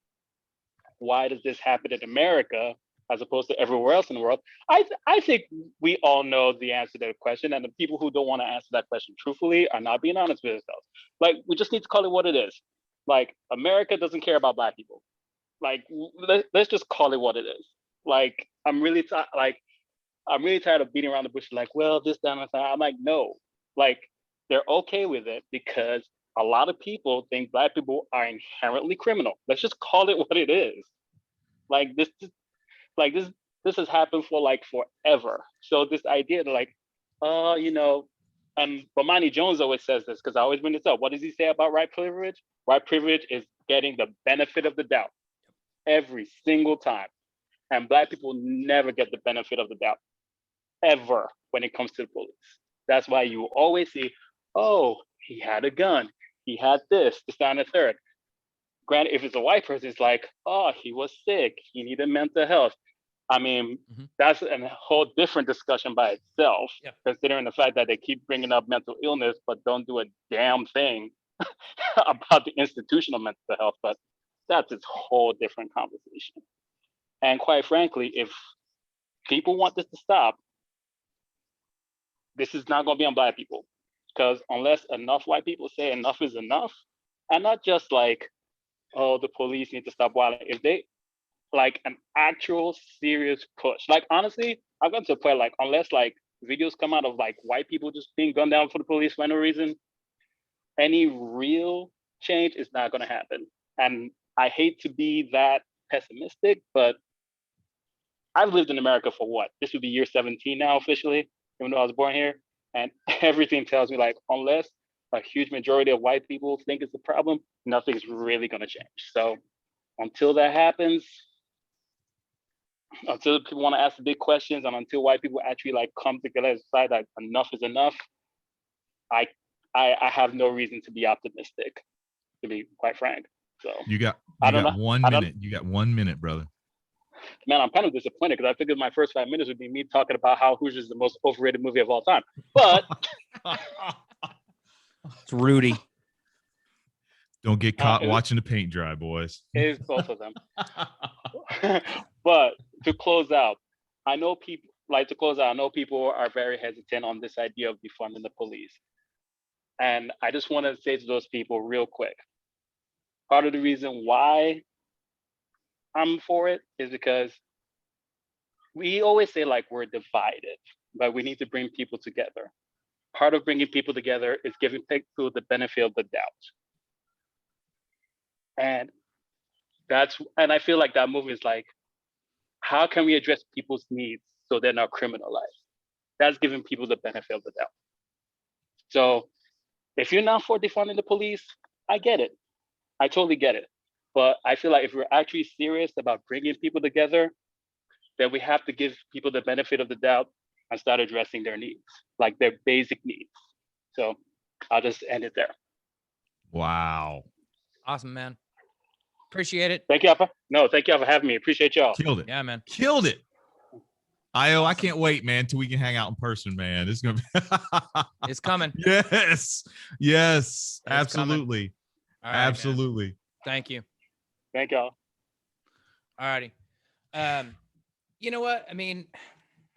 why does this happen in America as opposed to everywhere else in the world? I think we all know the answer to the question, and the people who don't want to answer that question truthfully are not being honest with themselves. Like, we just need to call it what it is. Like, America doesn't care about Black people. Like, let's just call it what it is. Like, I'm really tired of beating around the bush. Like, well, this, that, and that. I'm like, no. Like, they're okay with it because a lot of people think Black people are inherently criminal. Let's just call it what it is. Like, this has happened for like forever. So this idea that like, you know, and Bomani Jones always says this because I always bring this up. What does he say about white privilege? White privilege is getting the benefit of the doubt every single time. And Black people never get the benefit of the doubt ever when it comes to the police. That's why you always see, oh, he had a gun, he had this, that, and the third. Granted, if it's a white person, it's like, oh, he was sick, he needed mental health. I mean, that's a whole different discussion by itself, considering the fact that they keep bringing up mental illness, but don't do a damn thing about the institutional mental health. But that's its whole different conversation. And quite frankly, if people want this to stop, this is not going to be on Black people. Because unless enough white people say enough is enough, and not just like, oh, the police need to stop wilding. If they, like an actual serious push. Like, honestly, I've gotten to a point, like, unless like videos come out of like white people just being gunned down for the police for no reason, any real change is not going to happen. And I hate to be that pessimistic, but I've lived in America for what? This would be year 17 now officially, even though I was born here. And everything tells me like, unless a huge majority of white people think it's a problem, nothing's really going to change. So until that happens, until people want to ask the big questions, and until white people actually like come together and decide that enough is enough, I have no reason to be optimistic, to be quite frank. So you got 1 minute. You got 1 minute, brother. Man, I'm kind of disappointed because I figured my first 5 minutes would be me talking about how Hoosiers is the most overrated movie of all time. But it's Rudy. Don't get caught watching the paint dry, boys. It's both of them. But to close out, I know people are very hesitant on this idea of defunding the police. And I just want to say to those people real quick, part of the reason why I'm for it is because we always say like we're divided, but we need to bring people together. Part of bringing people together is giving people the benefit of the doubt. And I feel like that movie is like, how can we address people's needs so they're not criminalized? That's giving people the benefit of the doubt. So if you're not for defunding the police, I get it. I totally get it. But I feel like if we're actually serious about bringing people together, then we have to give people the benefit of the doubt and start addressing their needs, like their basic needs. So I'll just end it there. Wow. Awesome, man. Appreciate it. Thank y'all. Thank y'all for having me. Appreciate y'all. Killed it. Yeah, man. Killed it. Awesome. I can't wait, man, till we can hang out in person, man. It's gonna be It's coming. Yes. Absolutely. Right, absolutely. Man. Thank you. Thank y'all. All righty. You know what? I mean,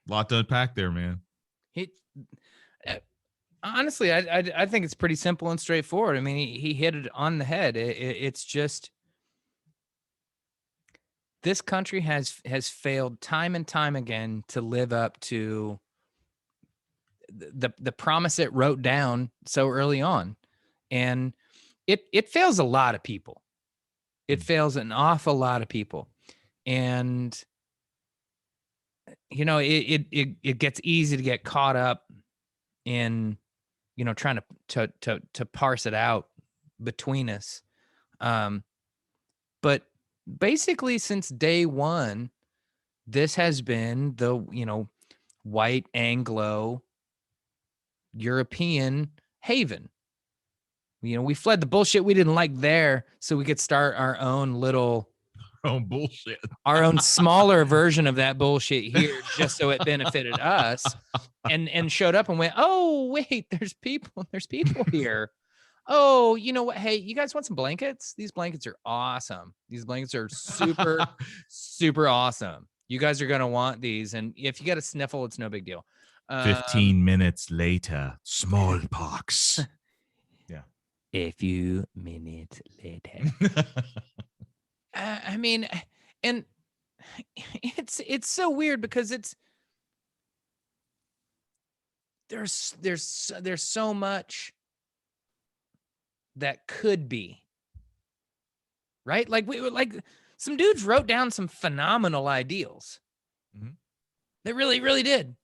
a lot to unpack there, man. Honestly, I think it's pretty simple and straightforward. I mean, he hit it on the head. It's just this country has failed time and time again to live up to the promise it wrote down so early on, and it fails a lot of people. It fails an awful lot of people, and you know it gets easy to get caught up in trying to parse it out between us. But basically since day one, this has been the, white Anglo European haven. We fled the bullshit we didn't like there so we could start our own little bullshit. our own smaller version of that bullshit here, just so it benefited us, and showed up and went, oh, wait, there's people here. Oh, you know what? Hey, you guys want some blankets? These blankets are awesome. These blankets are super, super awesome. You guys are going to want these. And if you get a sniffle, it's no big deal. 15 minutes later, smallpox. Yeah. A few minutes later. I mean, and it's so weird because there's so much that could be, right? Like some dudes wrote down some phenomenal ideals. Mhm. They really, really did.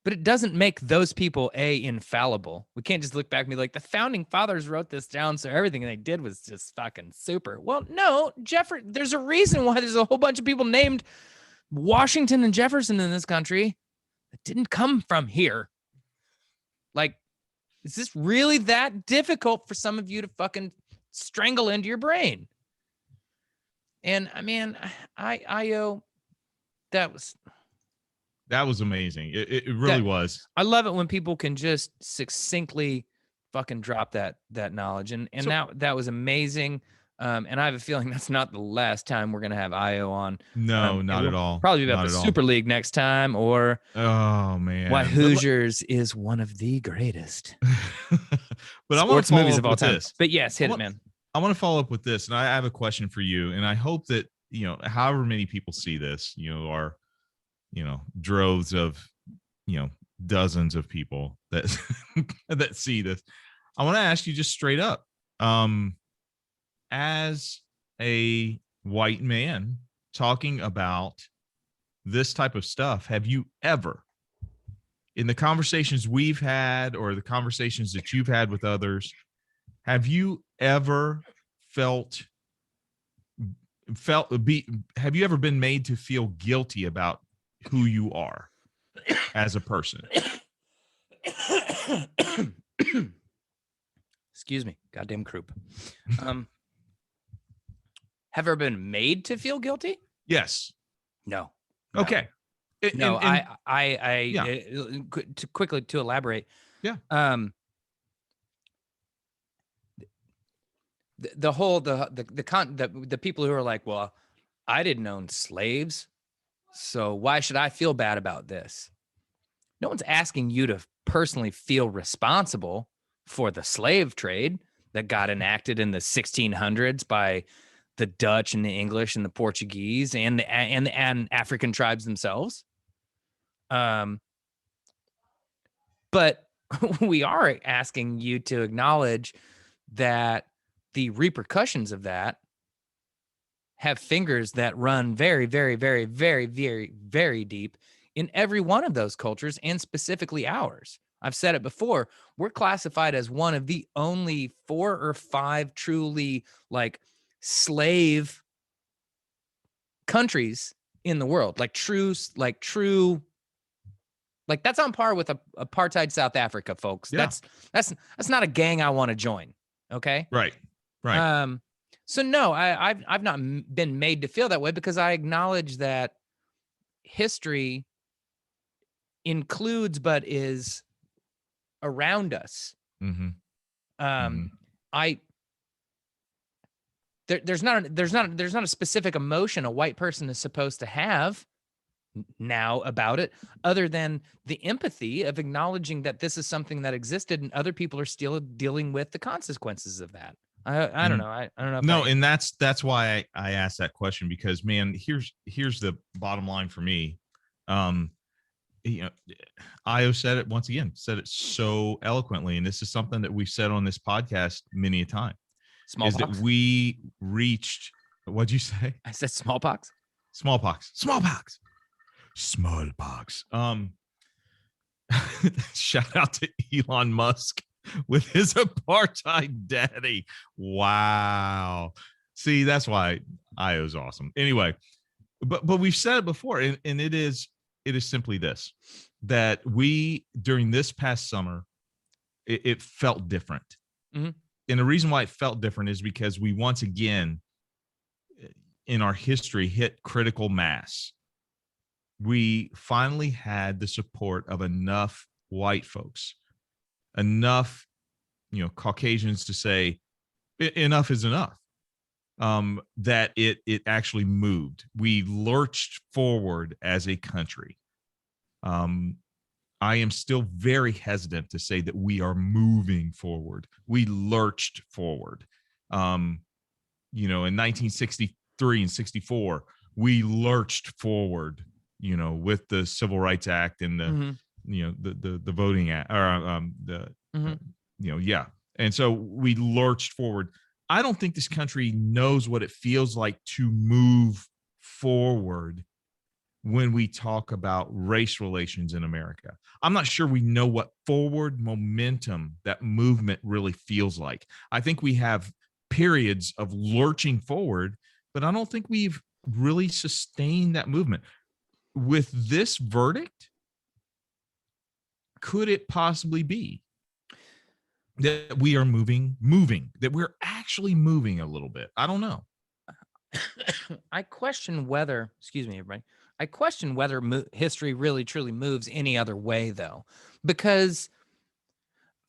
But it doesn't make those people infallible. We can't just look back and be like, the founding fathers wrote this down, so everything they did was just fucking super. Well, no, there's a reason why there's a whole bunch of people named Washington and Jefferson in this country that didn't come from here. Like, is this really that difficult for some of you to fucking strangle into your brain? And I mean, Io, that was amazing. It really was. I love it when people can just succinctly fucking drop that knowledge. And so, that was amazing. And I have a feeling that's not the last time we're going to have Io on. No, not at all. Probably about the Super League next time, or oh man, why Hoosiers is one of the greatest but sports movies of all time. But yes, hit it, man. I want to follow up with this, and I have a question for you. And I hope that, however many people see this, are, droves of, dozens of people that that see this. I want to ask you just straight up, as a white man talking about this type of stuff, have you ever, in the conversations we've had or the conversations that you've had with others, have you ever have you ever been made to feel guilty about who you are as a person? Excuse me, goddamn croup. Have ever been made to feel guilty? Yes. No. Okay. Quickly to elaborate. Yeah. The people who are like, well, I didn't own slaves, so why should I feel bad about this? No one's asking you to personally feel responsible for the slave trade that got enacted in the 1600s by the Dutch and the English and the Portuguese and African tribes themselves. But we are asking you to acknowledge that the repercussions of that have fingers that run very, very, very, very, very, very deep in every one of those cultures, and specifically ours. I've said it before. We're classified as one of the only 4 or 5 truly slave countries in the world. True, that's on par with apartheid South Africa, folks. Yeah. That's not a gang I want to join. Okay. Right. So no, I've not been made to feel that way, because I acknowledge that history includes but is around us. Mm-hmm. There's not a specific emotion a white person is supposed to have now about it, other than the empathy of acknowledging that this is something that existed and other people are still dealing with the consequences of that. I don't know. I don't know. No, and that's why I asked that question, because man, here's the bottom line for me. Io said it once again, said it so eloquently, and this is something that we've said on this podcast many a time. Smallpox. Is that we reached? What'd you say? I said smallpox. Smallpox. Shout out to Elon Musk with his apartheid daddy. Wow. See, that's why Io's awesome. Anyway, but we've said it before, and it is simply this, that we, during this past summer, it felt different. Mhm. And the reason why it felt different is because we once again in our history hit critical mass. We finally had the support of enough white folks, enough, Caucasians to say enough is enough. That it actually moved. We lurched forward as a country. I am still very hesitant to say that we are moving forward. We lurched forward. In 1963 and 64, we lurched forward, with the Civil Rights Act and the Voting Act, or yeah. And so we lurched forward. I don't think this country knows what it feels like to move forward when we talk about race relations in America. I'm not sure we know what forward momentum, that movement, really feels like. I think we have periods of lurching forward, but I don't think we've really sustained that movement. With this verdict, could it possibly be that we are moving, that we're actually moving a little bit? I don't know. I question whether, excuse me, everybody. I question whether history really truly moves any other way, though, because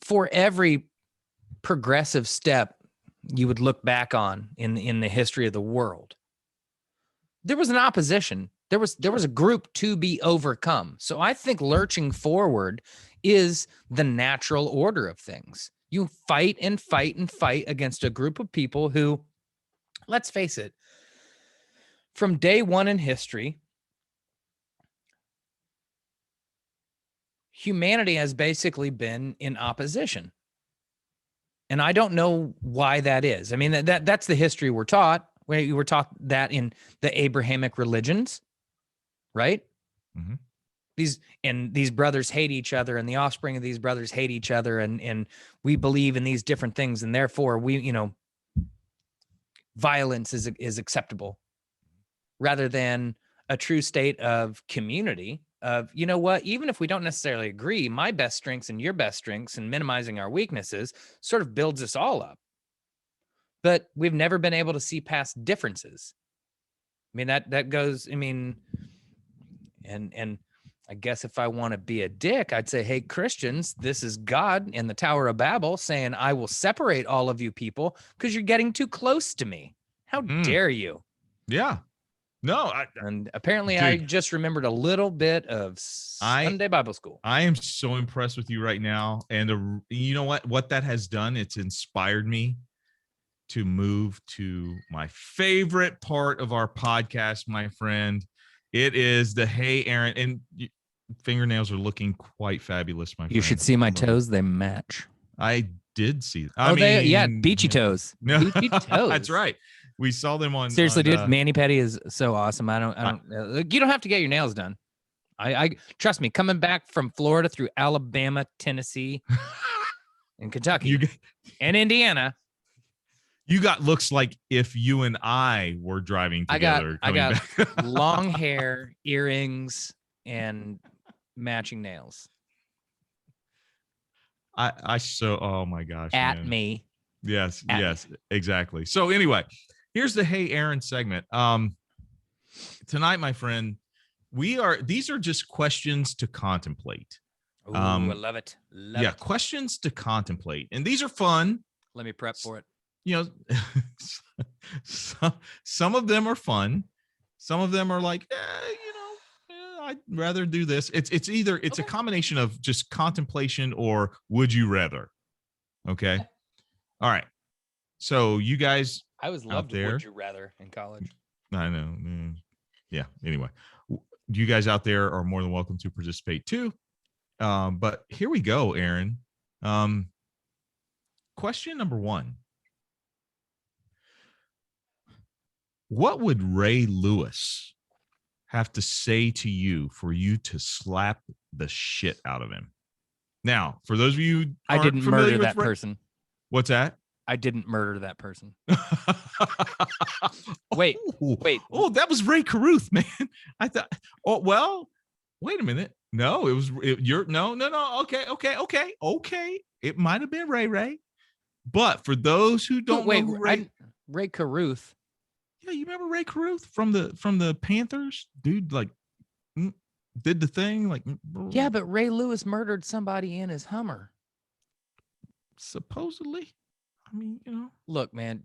for every progressive step you would look back on in the history of the world, there was an opposition. There was a group to be overcome. So I think lurching forward is the natural order of things. You fight and fight and fight against a group of people who, let's face it, from day one in history, humanity has basically been in opposition. And I don't know why that is. I mean, that's the history we're taught. We were taught that in the Abrahamic religions, right? Mm-hmm. These brothers hate each other, and the offspring of these brothers hate each other, and we believe in these different things, and therefore violence is acceptable, rather than a true state of community of, you know what, even if we don't necessarily agree, my best strengths and your best strengths and minimizing our weaknesses sort of builds us all up. But we've never been able to see past differences. I mean, that goes, and I guess if I want to be a dick, I'd say, hey, Christians, this is God in the Tower of Babel saying, I will separate all of you people because you're getting too close to me. How dare you? Yeah. No. And apparently dude, I just remembered a little bit of Sunday Bible school. I am so impressed with you right now. And you know what that has done? It's inspired me to move to my favorite part of our podcast, my friend. It is the Hey Aaron, and fingernails are looking quite fabulous, my friend. You should see my toes; they match. I did see. Beachy toes. No, Beachy toes. That's right. We saw them on. Seriously, dude, mani pedi is so awesome. I don't. You don't have to get your nails done. I trust me. Coming back from Florida through Alabama, Tennessee, and Kentucky, and Indiana. You got looks like if you and I were driving together. I got long hair, earrings, and matching nails. Oh my gosh. At man. me. Yes, exactly. So anyway, here's the Hey Aaron segment. Tonight, my friend, these are just questions to contemplate. Ooh, I love it. Questions to contemplate. And these are fun. Let me prep for it. Some of them are fun. Some of them are like, I'd rather do this. It's either a combination of just contemplation or would you rather. Okay. All right. So you guys, I was loved would you rather in college. I know. Yeah. Anyway, you guys out there are more than welcome to participate too. But here we go, Aaron. Question number 1. What would Ray Lewis have to say to you for you to slap the shit out of him? Now, for those of you who I didn't murder that person. What's that? I didn't murder that person. Wait. Oh, that was Ray Caruth, man. I thought. Oh well. Wait a minute. No, it was. No. Okay. It might have been Ray. But for those who don't know, who Ray Caruth. Yeah, you remember Ray Caruth from the Panthers, dude? Like, did the thing like. Yeah, but Ray Lewis murdered somebody in his Hummer. Supposedly. I mean, Look, man.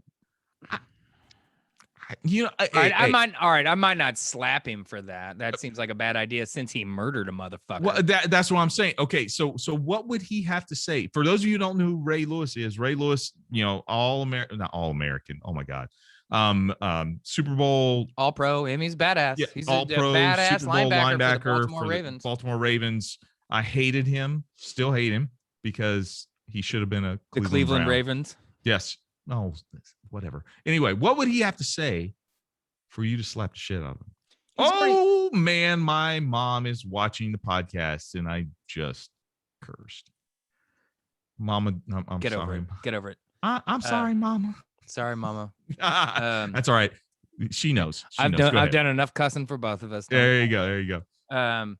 I might not slap him for that. That seems like a bad idea since he murdered a motherfucker. Well, that's what I'm saying. Okay, so what would he have to say? For those of you who don't know who Ray Lewis is, Ray Lewis, not all American. Oh my God. Super Bowl All Pro. He's badass. Yeah, he's all a pro badass Super Bowl linebacker for the Baltimore Ravens. I hated him, still hate him because he should have been the Cleveland Brown. Ravens. Yes. Oh, whatever. Anyway, what would he have to say for you to slap the shit out of him? Man, my mom is watching the podcast and I just cursed. Mama, I'm Get sorry. Over it. Get over it. I'm sorry, Mama. Sorry, Mama. That's all right. She knows. I've done enough cussing for both of us. There you go.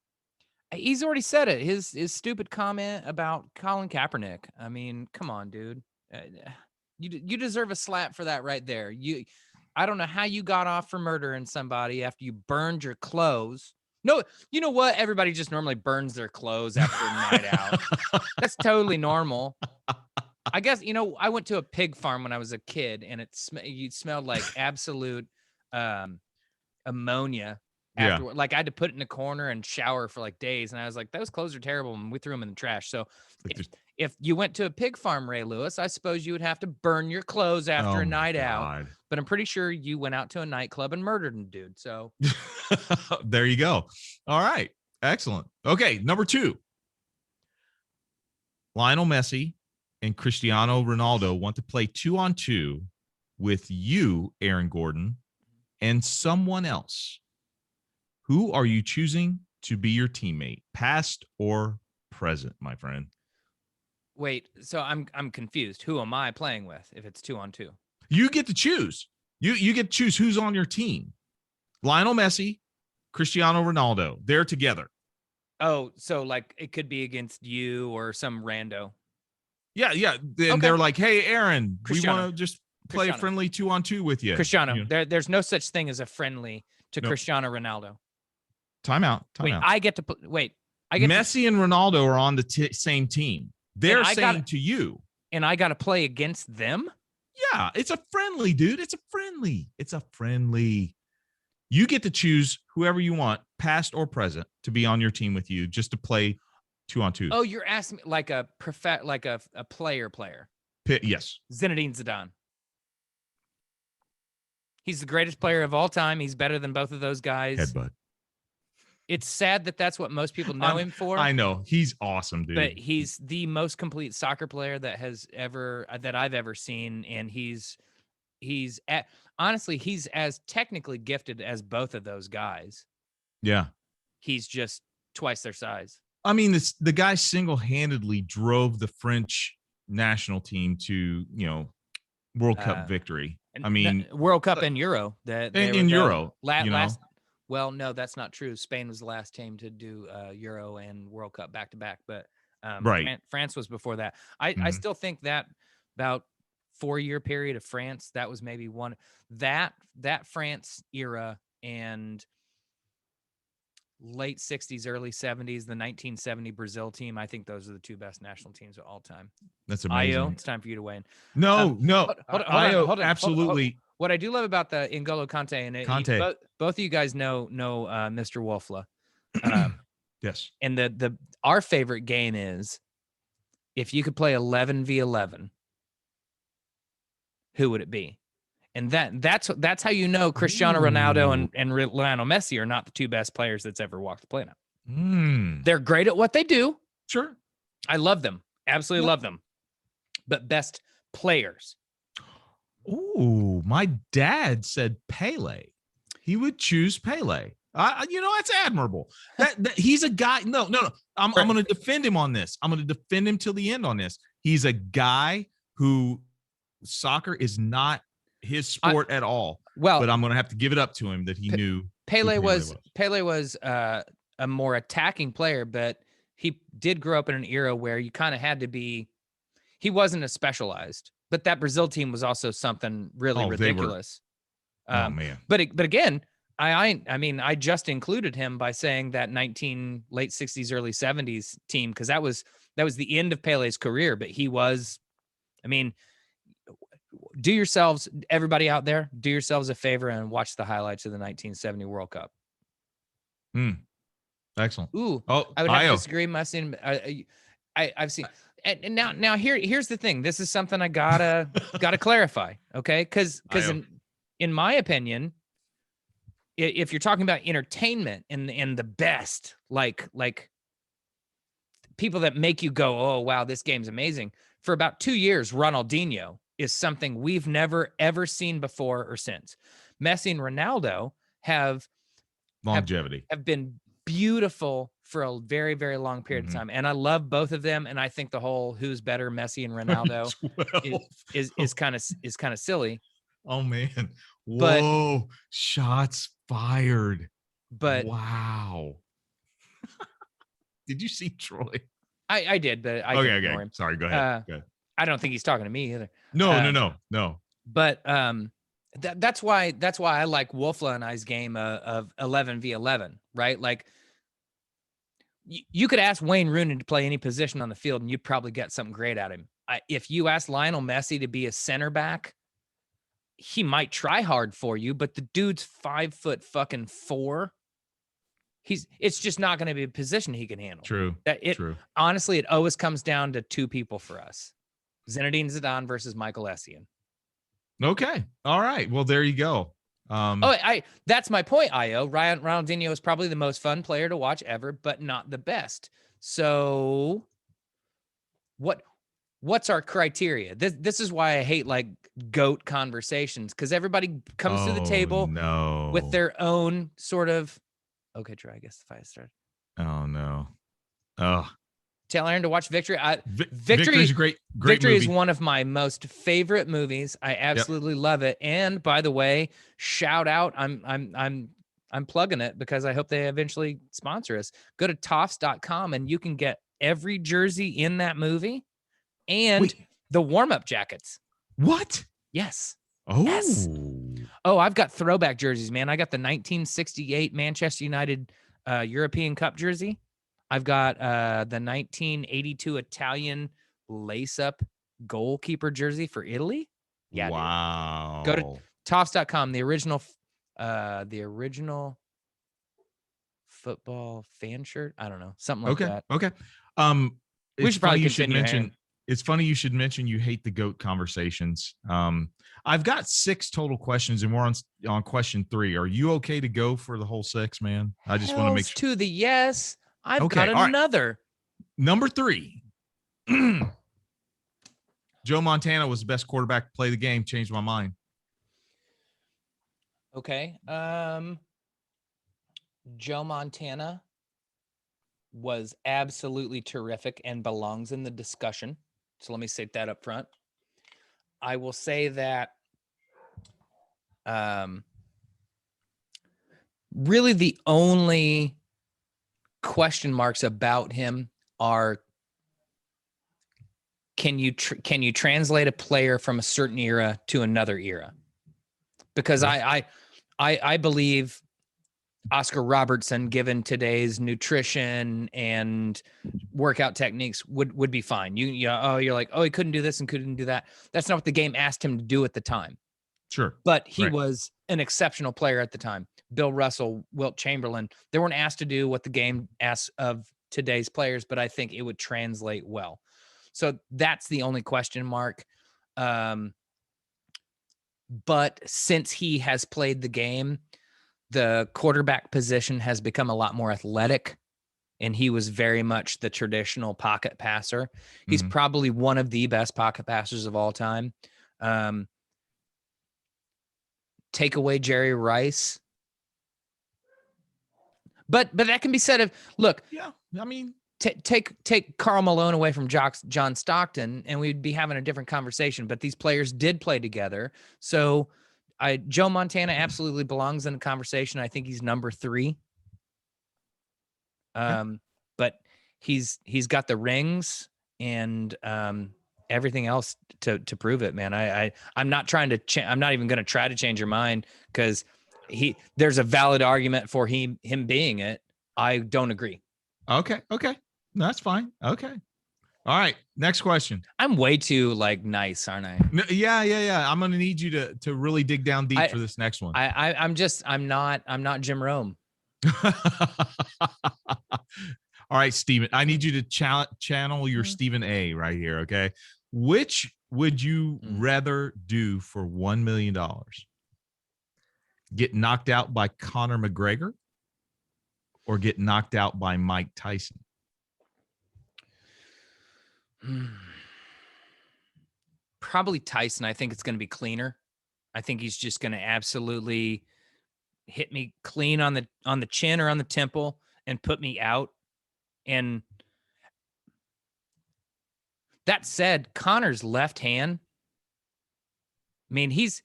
He's already said it. His stupid comment about Colin Kaepernick. I mean, come on, dude. You deserve a slap for that right there. I don't know how you got off for murdering somebody after you burned your clothes. No, you know what? Everybody just normally burns their clothes after a night out. That's totally normal. I guess, I went to a pig farm when I was a kid and you smelled like absolute ammonia. Afterward. Like I had to put it in a corner and shower for like days. And I was like, those clothes are terrible. And we threw them in the trash. So if you went to a pig farm, Ray Lewis, I suppose you would have to burn your clothes after a night out. But I'm pretty sure you went out to a nightclub and murdered a dude. So there you go. All right. Excellent. Okay. Number 2. Lionel Messi and Cristiano Ronaldo want to play 2-on-2 with you, Aaron Gordon, and someone else. Who are you choosing to be your teammate, past or present, my friend? Wait, so I'm confused. Who am I playing with if it's 2-on-2? You get to choose. You get to choose who's on your team. Lionel Messi, Cristiano Ronaldo. They're together. Oh, so like it could be against you or some rando. Yeah. Then they're like, hey, Aaron, Cristiano. We want to just play a friendly 2-on-2 with you. Cristiano. There's no such thing as a friendly to Cristiano Ronaldo. Time out. I get to Messi and Ronaldo are on the same team. They're saying to you. And I got to play against them? Yeah, it's a friendly, dude. It's a friendly. You get to choose whoever you want, past or present, to be on your team with you, just to play 2-on-2. Oh, you're asking me like a player. Yes. Zinedine Zidane. He's the greatest player of all time. He's better than both of those guys. Headbutt. It's sad that that's what most people know him for. I know. He's awesome, dude. But he's the most complete soccer player that I've ever seen. And he's as technically gifted as both of those guys. Yeah. He's just twice their size. I mean, the guy single-handedly drove the French national team to, World Cup victory. I mean, World Cup and Euro. Euro. Well, no, that's not true. Spain was the last team to do Euro and World Cup back to back, but right. France was before that. I still think that about 4-year period of France, that was maybe one that France era and late 60s, early 70s, the 1970 Brazil team. I think those are the 2 best national teams of all time. That's amazing. Io, it's time for you to weigh in. No. Hold on. Absolutely. What I do love about the N'Golo Kante, both of you guys know Mr. Wolfla. Yes. And our favorite game is if you could play 11v11, who would it be? And that's how you know Cristiano Ronaldo and Lionel Messi are not the 2 best players that's ever walked the planet. They're great at what they do. Sure. I love them. Absolutely love them. But best players. Oh, my dad said Pele. He would choose Pele. That's admirable. That he's a guy. No. I'm going to defend him on this. I'm going to defend him till the end on this. He's a guy who soccer is not his sport at all. Well, but I'm going to have to give it up to him that he knew who Pele was a more attacking player, but he did grow up in an era where you kind of had to be. He wasn't as specialized, but that Brazil team was also something really ridiculous. Oh man! But again, I mean, I just included him by saying that late 60s, early 70s team because that was the end of Pele's career. But he was, I mean, everybody out there, do yourselves a favor and watch the highlights of the 1970 World Cup. Excellent. Ooh, I would have to disagree. I've seen, and now here's the thing. This is something I gotta clarify, okay? Because in my opinion, if you're talking about entertainment and the best, like people that make you go, oh wow, this game's amazing. For about 2 years, Ronaldinho is something we've never ever seen before or since. Messi and Ronaldo have longevity, have been beautiful for a very, very long period of time. And I love both of them. And I think the whole who's better, Messi and Ronaldo is kind of silly. Oh man. Whoa. Shots fired. But wow. Did you see Troy? I did, but I okay. Ignore him. Sorry, go ahead. I don't think he's talking to me either. No. But that's why I like Wolfla and I's game of 11v11, right? Like you could ask Wayne Rooney to play any position on the field and you'd probably get something great out of him. If you ask Lionel Messi to be a center back, he might try hard for you, but the dude's 5'4". It's just not going to be a position he can handle. True. True. Honestly, it always comes down to two people for us. Zinedine Zidane versus Michael Essien. Okay. All right. Well, there you go. That's my point, Io. Ronaldinho is probably the most fun player to watch ever, but not the best. So what's our criteria? This is why I hate like GOAT conversations, because everybody comes to the table with their own sort of okay, Troy, I guess if I start. Oh no. Oh. Tell Aaron to watch Victory. Victory is great. Victory movie. is one of my most favorite movies. I absolutely love it. And by the way, shout out. I'm plugging it because I hope they eventually sponsor us. Go to toffs.com and you can get every jersey in that movie and the warm-up jackets. What? Yes. Oh. Yes. Oh, I've got throwback jerseys, man. I got the 1968 Manchester United European Cup jersey. I've got the 1982 Italian lace-up goalkeeper jersey for Italy. Yeah. Wow. Dude. Go to toffs.com, the original football fan shirt. I don't know. Something like that. Okay. We should probably continue. It's funny you should mention you hate the GOAT conversations. I've got 6 total questions and we're on question 3. Are you okay to go for the whole 6, man? I just want to make sure. To the yes. I've got another. Right. Number 3. Joe Montana was the best quarterback to play the game. Changed my mind. Okay. Joe Montana was absolutely terrific and belongs in the discussion. So let me state that up front. I will say that really the only question marks about him are can you translate a player from a certain era to another era? Because I believe Oscar Robertson, given today's nutrition and workout techniques, would be fine. You're like, he couldn't do this and couldn't do that. That's not what the game asked him to do at the time. Sure. But he was an exceptional player at the time. Bill Russell, Wilt Chamberlain, they weren't asked to do what the game asks of today's players, but I think it would translate well. So that's the only question mark. But since he has played the game, the quarterback position has become a lot more athletic, and he was very much the traditional pocket passer. He's probably one of the best pocket passers of all time. Take away Jerry Rice. But that can be said of, look. Yeah, I mean, take Karl Malone away from John Stockton, and we'd be having a different conversation. But these players did play together, so Joe Montana absolutely belongs in the conversation. I think he's number 3. But he's got the rings and everything else to prove it, man. I'm not trying to I'm not even going to try to change your mind, because there's a valid argument for him being it. I don't agree. Okay. No, that's fine. Okay. All right. Next question. I'm way too nice, aren't I? No, yeah. I'm gonna need you to really dig down deep for this next one. I'm not Jim Rome. All right, Stephen. I need you to channel your Stephen A right here. Okay. Which would you rather do for $1 million? Get knocked out by Conor McGregor or get knocked out by Mike Tyson? Probably Tyson. I think it's going to be cleaner. I think he's just going to absolutely hit me clean on the chin or on the temple and put me out. And that said, Conor's left hand, I mean, he's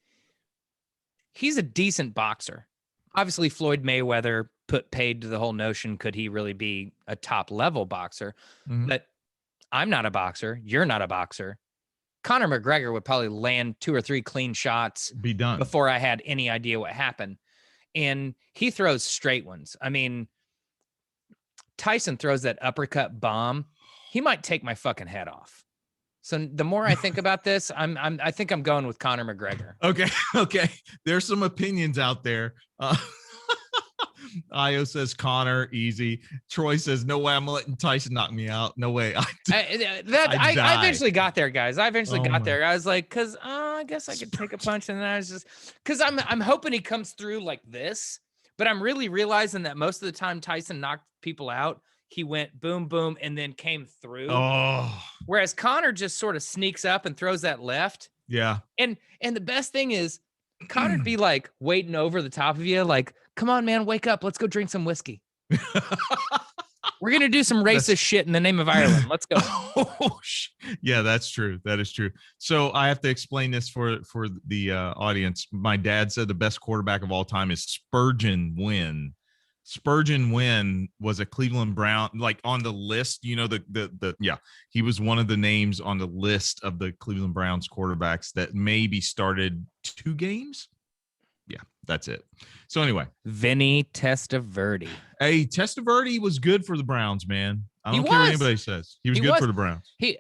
a decent boxer. Obviously, Floyd Mayweather put paid to the whole notion, could he really be a top level boxer? But I'm not a boxer. You're not a boxer. Conor McGregor would probably land 2 or 3 clean shots, be done before I had any idea what happened. And he throws straight ones. I mean, Tyson throws that uppercut bomb. He might take my fucking head off. So the more I think about this, I think I'm going with Conor McGregor. Okay. There's some opinions out there. Io says Conor, easy. Troy says, no way, I'm letting Tyson knock me out. No way. I eventually got there, guys. I eventually got there. I was like, I guess I could take a punch. And then I was just, because I'm hoping he comes through like this. But I'm really realizing that most of the time Tyson knocked people out, he went boom, boom, and then came through. Oh. Whereas Conor just sort of sneaks up and throws that left. Yeah. And the best thing is, Conor'd be like waiting over the top of you, like, come on, man, wake up. Let's go drink some whiskey. We're going to do some racist shit in the name of Ireland. Let's go. Yeah, that's true. That is true. So I have to explain this for the audience. My dad said the best quarterback of all time is Spurgeon Wynn. Spurgeon Wynn was a Cleveland Brown, like on the list, you know, he was one of the names on the list of the Cleveland Browns quarterbacks that maybe started 2 games. Yeah, that's it. So anyway, Vinny Testaverde. Hey, Testaverde was good for the Browns, man. I don't care what anybody says. He was good for the Browns. He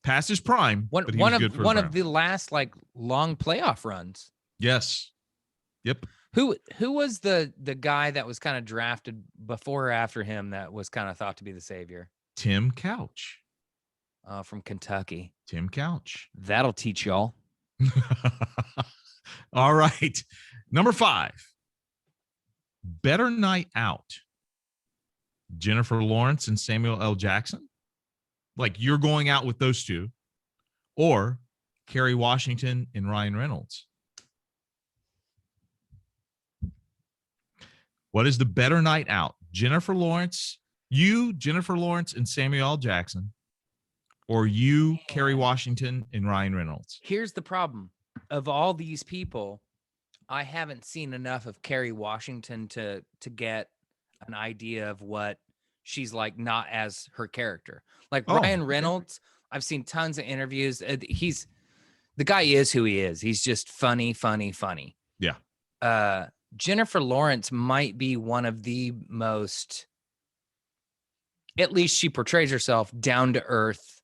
past his prime. One of the last long playoff runs. Yes. Yep. Who was the guy that was kind of drafted before or after him that was kind of thought to be the savior? Tim Couch. From Kentucky. Tim Couch. That'll teach y'all. All right. Number 5. Better night out. Jennifer Lawrence and Samuel L. Jackson. Like you're going out with those two. Or Kerry Washington and Ryan Reynolds. What is the better night out? Jennifer Lawrence, and Samuel L. Jackson, or you, Kerry Washington, and Ryan Reynolds? Here's the problem. Of all these people, I haven't seen enough of Kerry Washington to get an idea of what she's like, not as her character. Like Ryan Reynolds, I've seen tons of interviews. The guy is who he is. He's just funny. Yeah. Jennifer Lawrence might be one of the most, at least she portrays herself, down to earth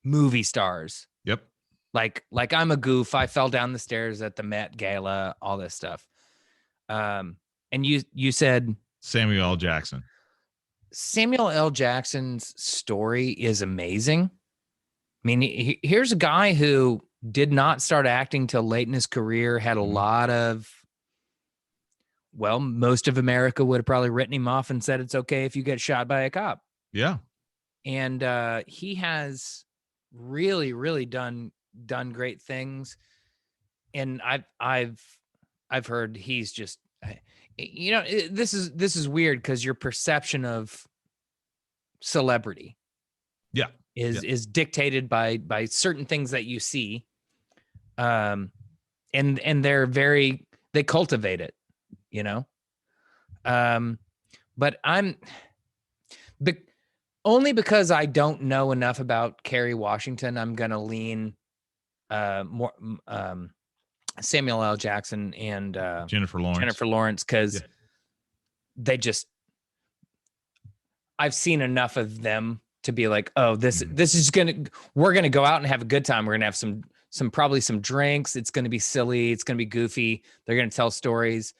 movie stars. Yep. Like I'm a goof. I fell down the stairs at the Met Gala, all this stuff. And you said Samuel L. Jackson. Samuel L. Jackson's story is amazing. I mean, here's a guy who did not start acting till late in his career, had a lot of, well, most of America would have probably written him off and said it's okay if you get shot by a cop. Yeah. And he has really, really done great things. And I've heard he's just, this is weird because your perception of celebrity. Yeah. Is dictated by certain things that you see. And they cultivate it, you know? But only because I don't know enough about Kerry Washington, I'm going to lean more Samuel L. Jackson and Jennifer Lawrence, because I've seen enough of them to be like, oh, this is we're gonna go out and have a good time. We're gonna have some probably some drinks. It's gonna be silly. It's gonna be goofy. They're gonna tell stories.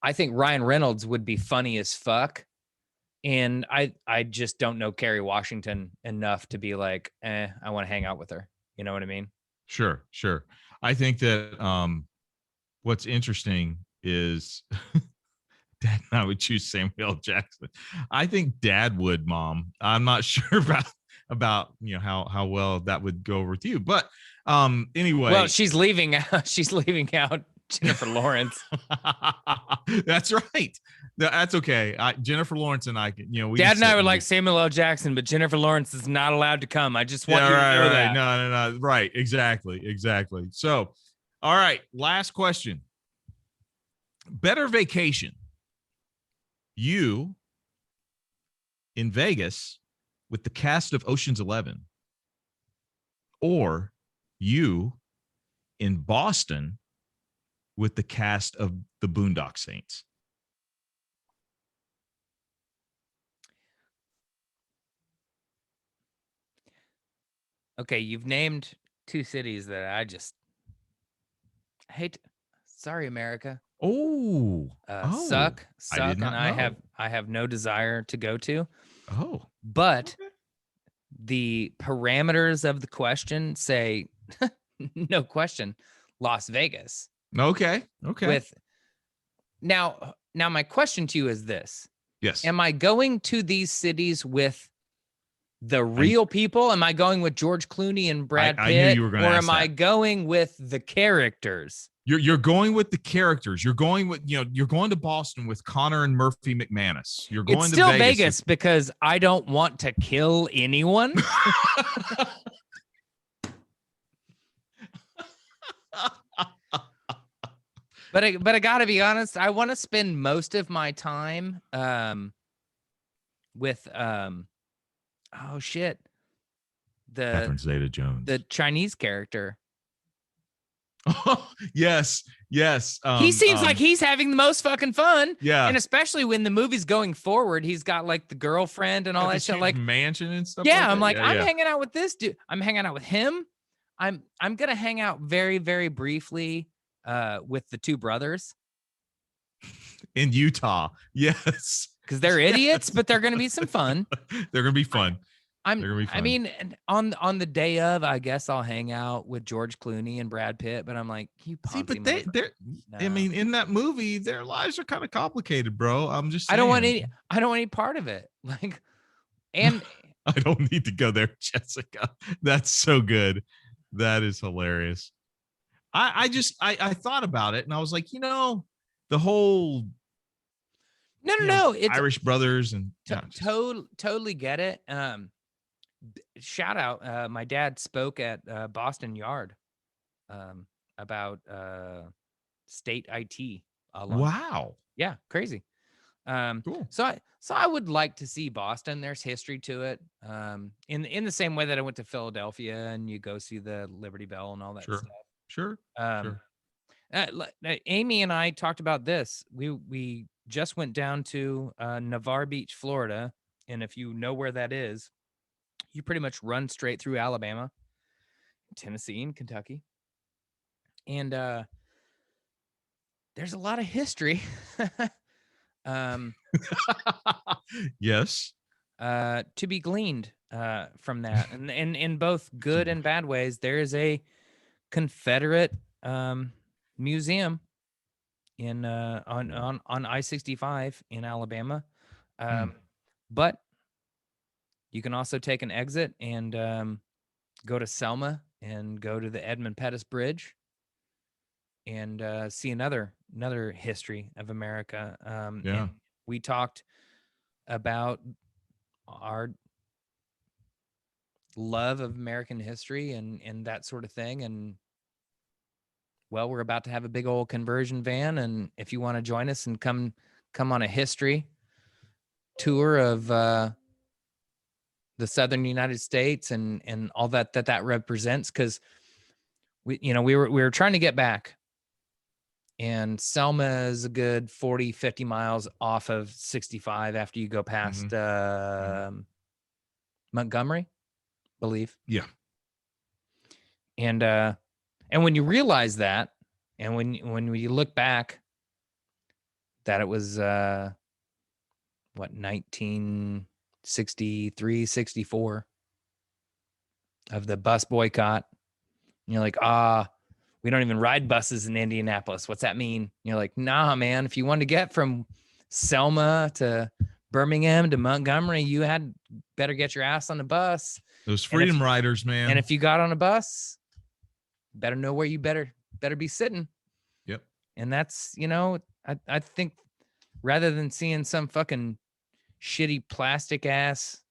I think Ryan Reynolds would be funny as fuck. And I just don't know Kerry Washington enough to be like, I want to hang out with her. You know what I mean? Sure. I think that what's interesting is Dad and I would choose Samuel L. Jackson. I think Dad would, Mom. I'm not sure about how well that would go over with you, but anyway. Well, she's leaving out Jennifer Lawrence. That's right. That's okay. Jennifer Lawrence and I, Dad and I would like Samuel L. Jackson, but Jennifer Lawrence is not allowed to come. I just want you to know that. No. Right. Exactly. So, all right. Last question. Better vacation. You in Vegas with the cast of Ocean's 11, or you in Boston with the cast of the Boondock Saints? Okay, you've named two cities that I hate. Sorry, America. Suck, and I have no desire to go to. But the parameters of the question say, no question, Las Vegas. Okay. Now my question to you is this. Yes. Am I going to these cities with the real people? Am I going with George Clooney and Brad Pitt? I knew you were going to ask that. Or am I going with the characters? You're going with the characters. You're going to Boston with Connor and Murphy McManus. You're going to Vegas because I don't want to kill anyone. But I gotta be honest. I want to spend most of my time with Catherine Zeta-Jones, the Chinese character. Yes. He seems like he's having the most fucking fun. Yeah. And especially when the movie's going forward, he's got like the girlfriend and all that shit, like mansion and stuff. Yeah, I'm like, I'm hanging out with this dude. I'm hanging out with him. I'm gonna hang out very, very briefly with the two brothers in Utah. Yes. Because they're idiots, but they're gonna be some fun. They're gonna be fun. I mean, on the day of, I guess I'll hang out with George Clooney and Brad Pitt, but I'm like, I mean, in that movie, their lives are kind of complicated, bro. I'm just saying. I don't want any part of it. Like, and I don't need to go there, Jessica. That's so good. That is hilarious. I thought about it and I was like, the whole no, it's Irish brothers and totally get it. Shout out, my dad spoke at Boston Yard about state IT. Wow. Yeah, crazy. Cool. So I would like to see Boston. There's history to it. In the same way that I went to Philadelphia and you go see the Liberty Bell and all that stuff. Sure. Amy and I talked about this. We just went down to Navarre Beach, Florida, and if you know where that is, you pretty much run straight through Alabama, Tennessee, and Kentucky. And there's a lot of history. Yes. To be gleaned from that. And in both good and bad ways, there is a Confederate museum in on I-65 in Alabama. But you can also take an exit and go to Selma and go to the Edmund Pettus Bridge and see another history of America. And we talked about our love of American history and that sort of thing. And well, we're about to have a big old conversion van, and if you want to join us and come on a history tour of the southern United States and all that represents, because we were trying to get back, and Selma is a good 40-50 miles off of 65 after you go past Montgomery, believe. Yeah. And when you realize that, and when you look back, that it was 1963, 64 of the bus boycott. And you're like, we don't even ride buses in Indianapolis. What's that mean? And you're like, nah, man. If you wanted to get from Selma to Birmingham to Montgomery, you had better get your ass on the bus. Those freedom riders, man. And if you got on a bus, better know where you better be sitting. Yep. And that's, I think rather than seeing some fucking shitty plastic ass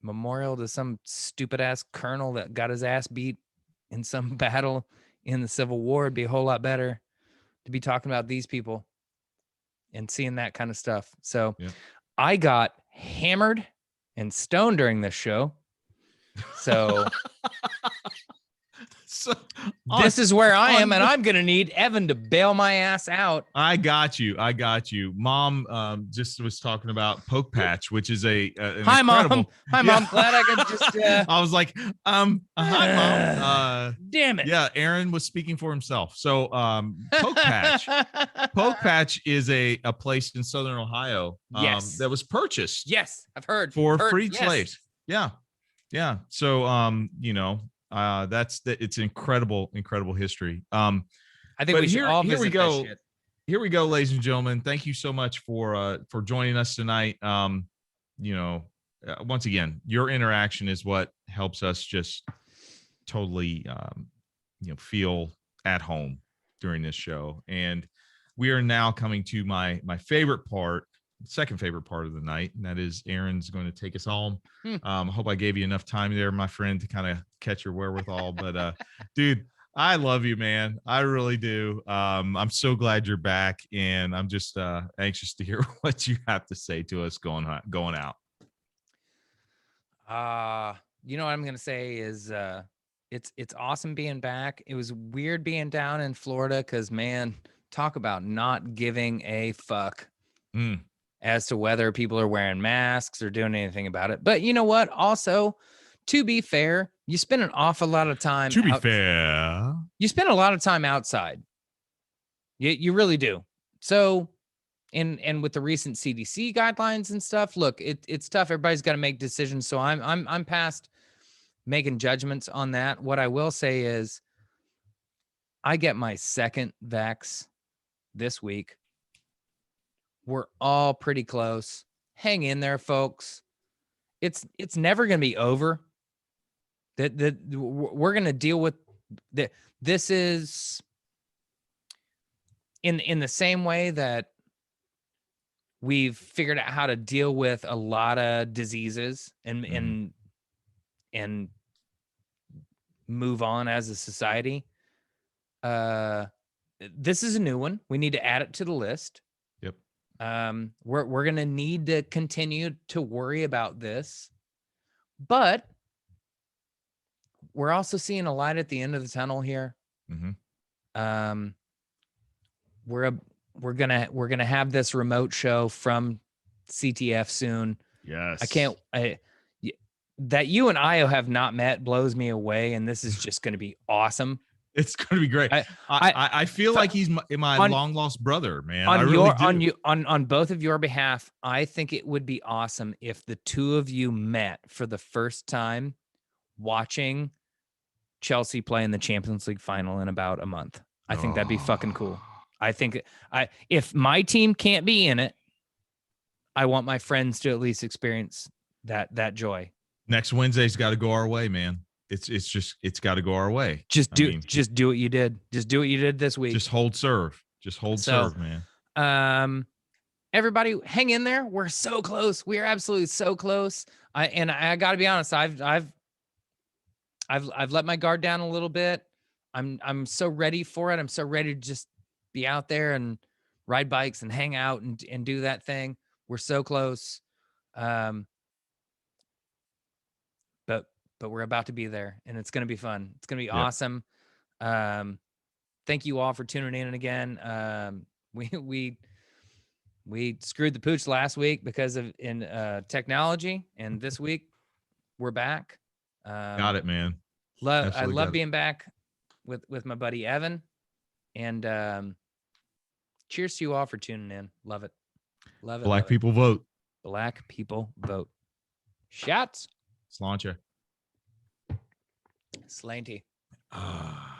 memorial to some stupid ass colonel that got his ass beat in some battle in the Civil War, it'd be a whole lot better to be talking about these people and seeing that kind of stuff. So I got hammered and stoned during this show. So this is where I am, and I'm going to need Evan to bail my ass out. I got you. Mom just was talking about Poke Patch, which is hi, Mom. Hi, Mom. Glad I could just... I was like, hi, Mom. Damn it. Yeah, Aaron was speaking for himself. So Poke Patch. Poke Patch is a place in Southern Ohio that was purchased. Yes, I've heard. For freed slaves. Yeah. Yeah. So, it's incredible history. I think we should all visit that shit. Here we go, ladies and gentlemen. Thank you so much for joining us tonight. Once again, your interaction is what helps us just totally, feel at home during this show. And we are now coming to my favorite part, second favorite part of the night, and that is Aaron's going to take us home. I hope I gave you enough time there, my friend, to kind of catch your wherewithal. But dude, I love you, man. I really do. I'm so glad you're back, and I'm just anxious to hear what you have to say to us going out. What I'm gonna say is it's awesome being back. It was weird being down in Florida because, man, talk about not giving a fuck as to whether people are wearing masks or doing anything about it. But you know what? Also, to be fair, you spend an awful lot of time. To be fair, you spend a lot of time outside. You really do. So, and with the recent CDC guidelines and stuff, look, it's tough. Everybody's got to make decisions. So I'm past making judgments on that. What I will say is, I get my second vax this week. We're all pretty close. Hang in there, folks. It's never going to be over. That we're going to deal with that. This is in the same way that we've figured out how to deal with a lot of diseases and move on as a society. This is a new one. We need to add it to the list. Yep. We're going to need to continue to worry about this, but we're also seeing a light at the end of the tunnel here. Mm-hmm. We're gonna have this remote show from CTF soon. Yes. That you and Io have not met blows me away, and this is just going to be awesome. It's going to be great. I feel like he's my long lost brother, man. On both of your behalf, I think it would be awesome if the two of you met for the first time watching Chelsea play in the Champions League final in about a month. I think that'd be fucking cool. I think if my team can't be in it, I want my friends to at least experience that joy. Next Wednesday's got to go our way, man. It's got to go our way. Just do what you did. Just do what you did this week. Just hold serve. Serve, man. everybody hang in there. We're so close. We are absolutely so close. I got to be honest. I've let my guard down a little bit. I'm so ready for it. I'm so ready to just be out there and ride bikes and hang out and do that thing. We're so close. But we're about to be there, and it's going to be fun. It's going to be awesome. Thank you all for tuning in again. We screwed the pooch last week because of technology, and this week we're back. Got it, man. I love being back with my buddy Evan, and cheers to you all for tuning in. Love it. Love it. Black people vote. Black people vote. Shots. Sláinte. Slanty. Ah.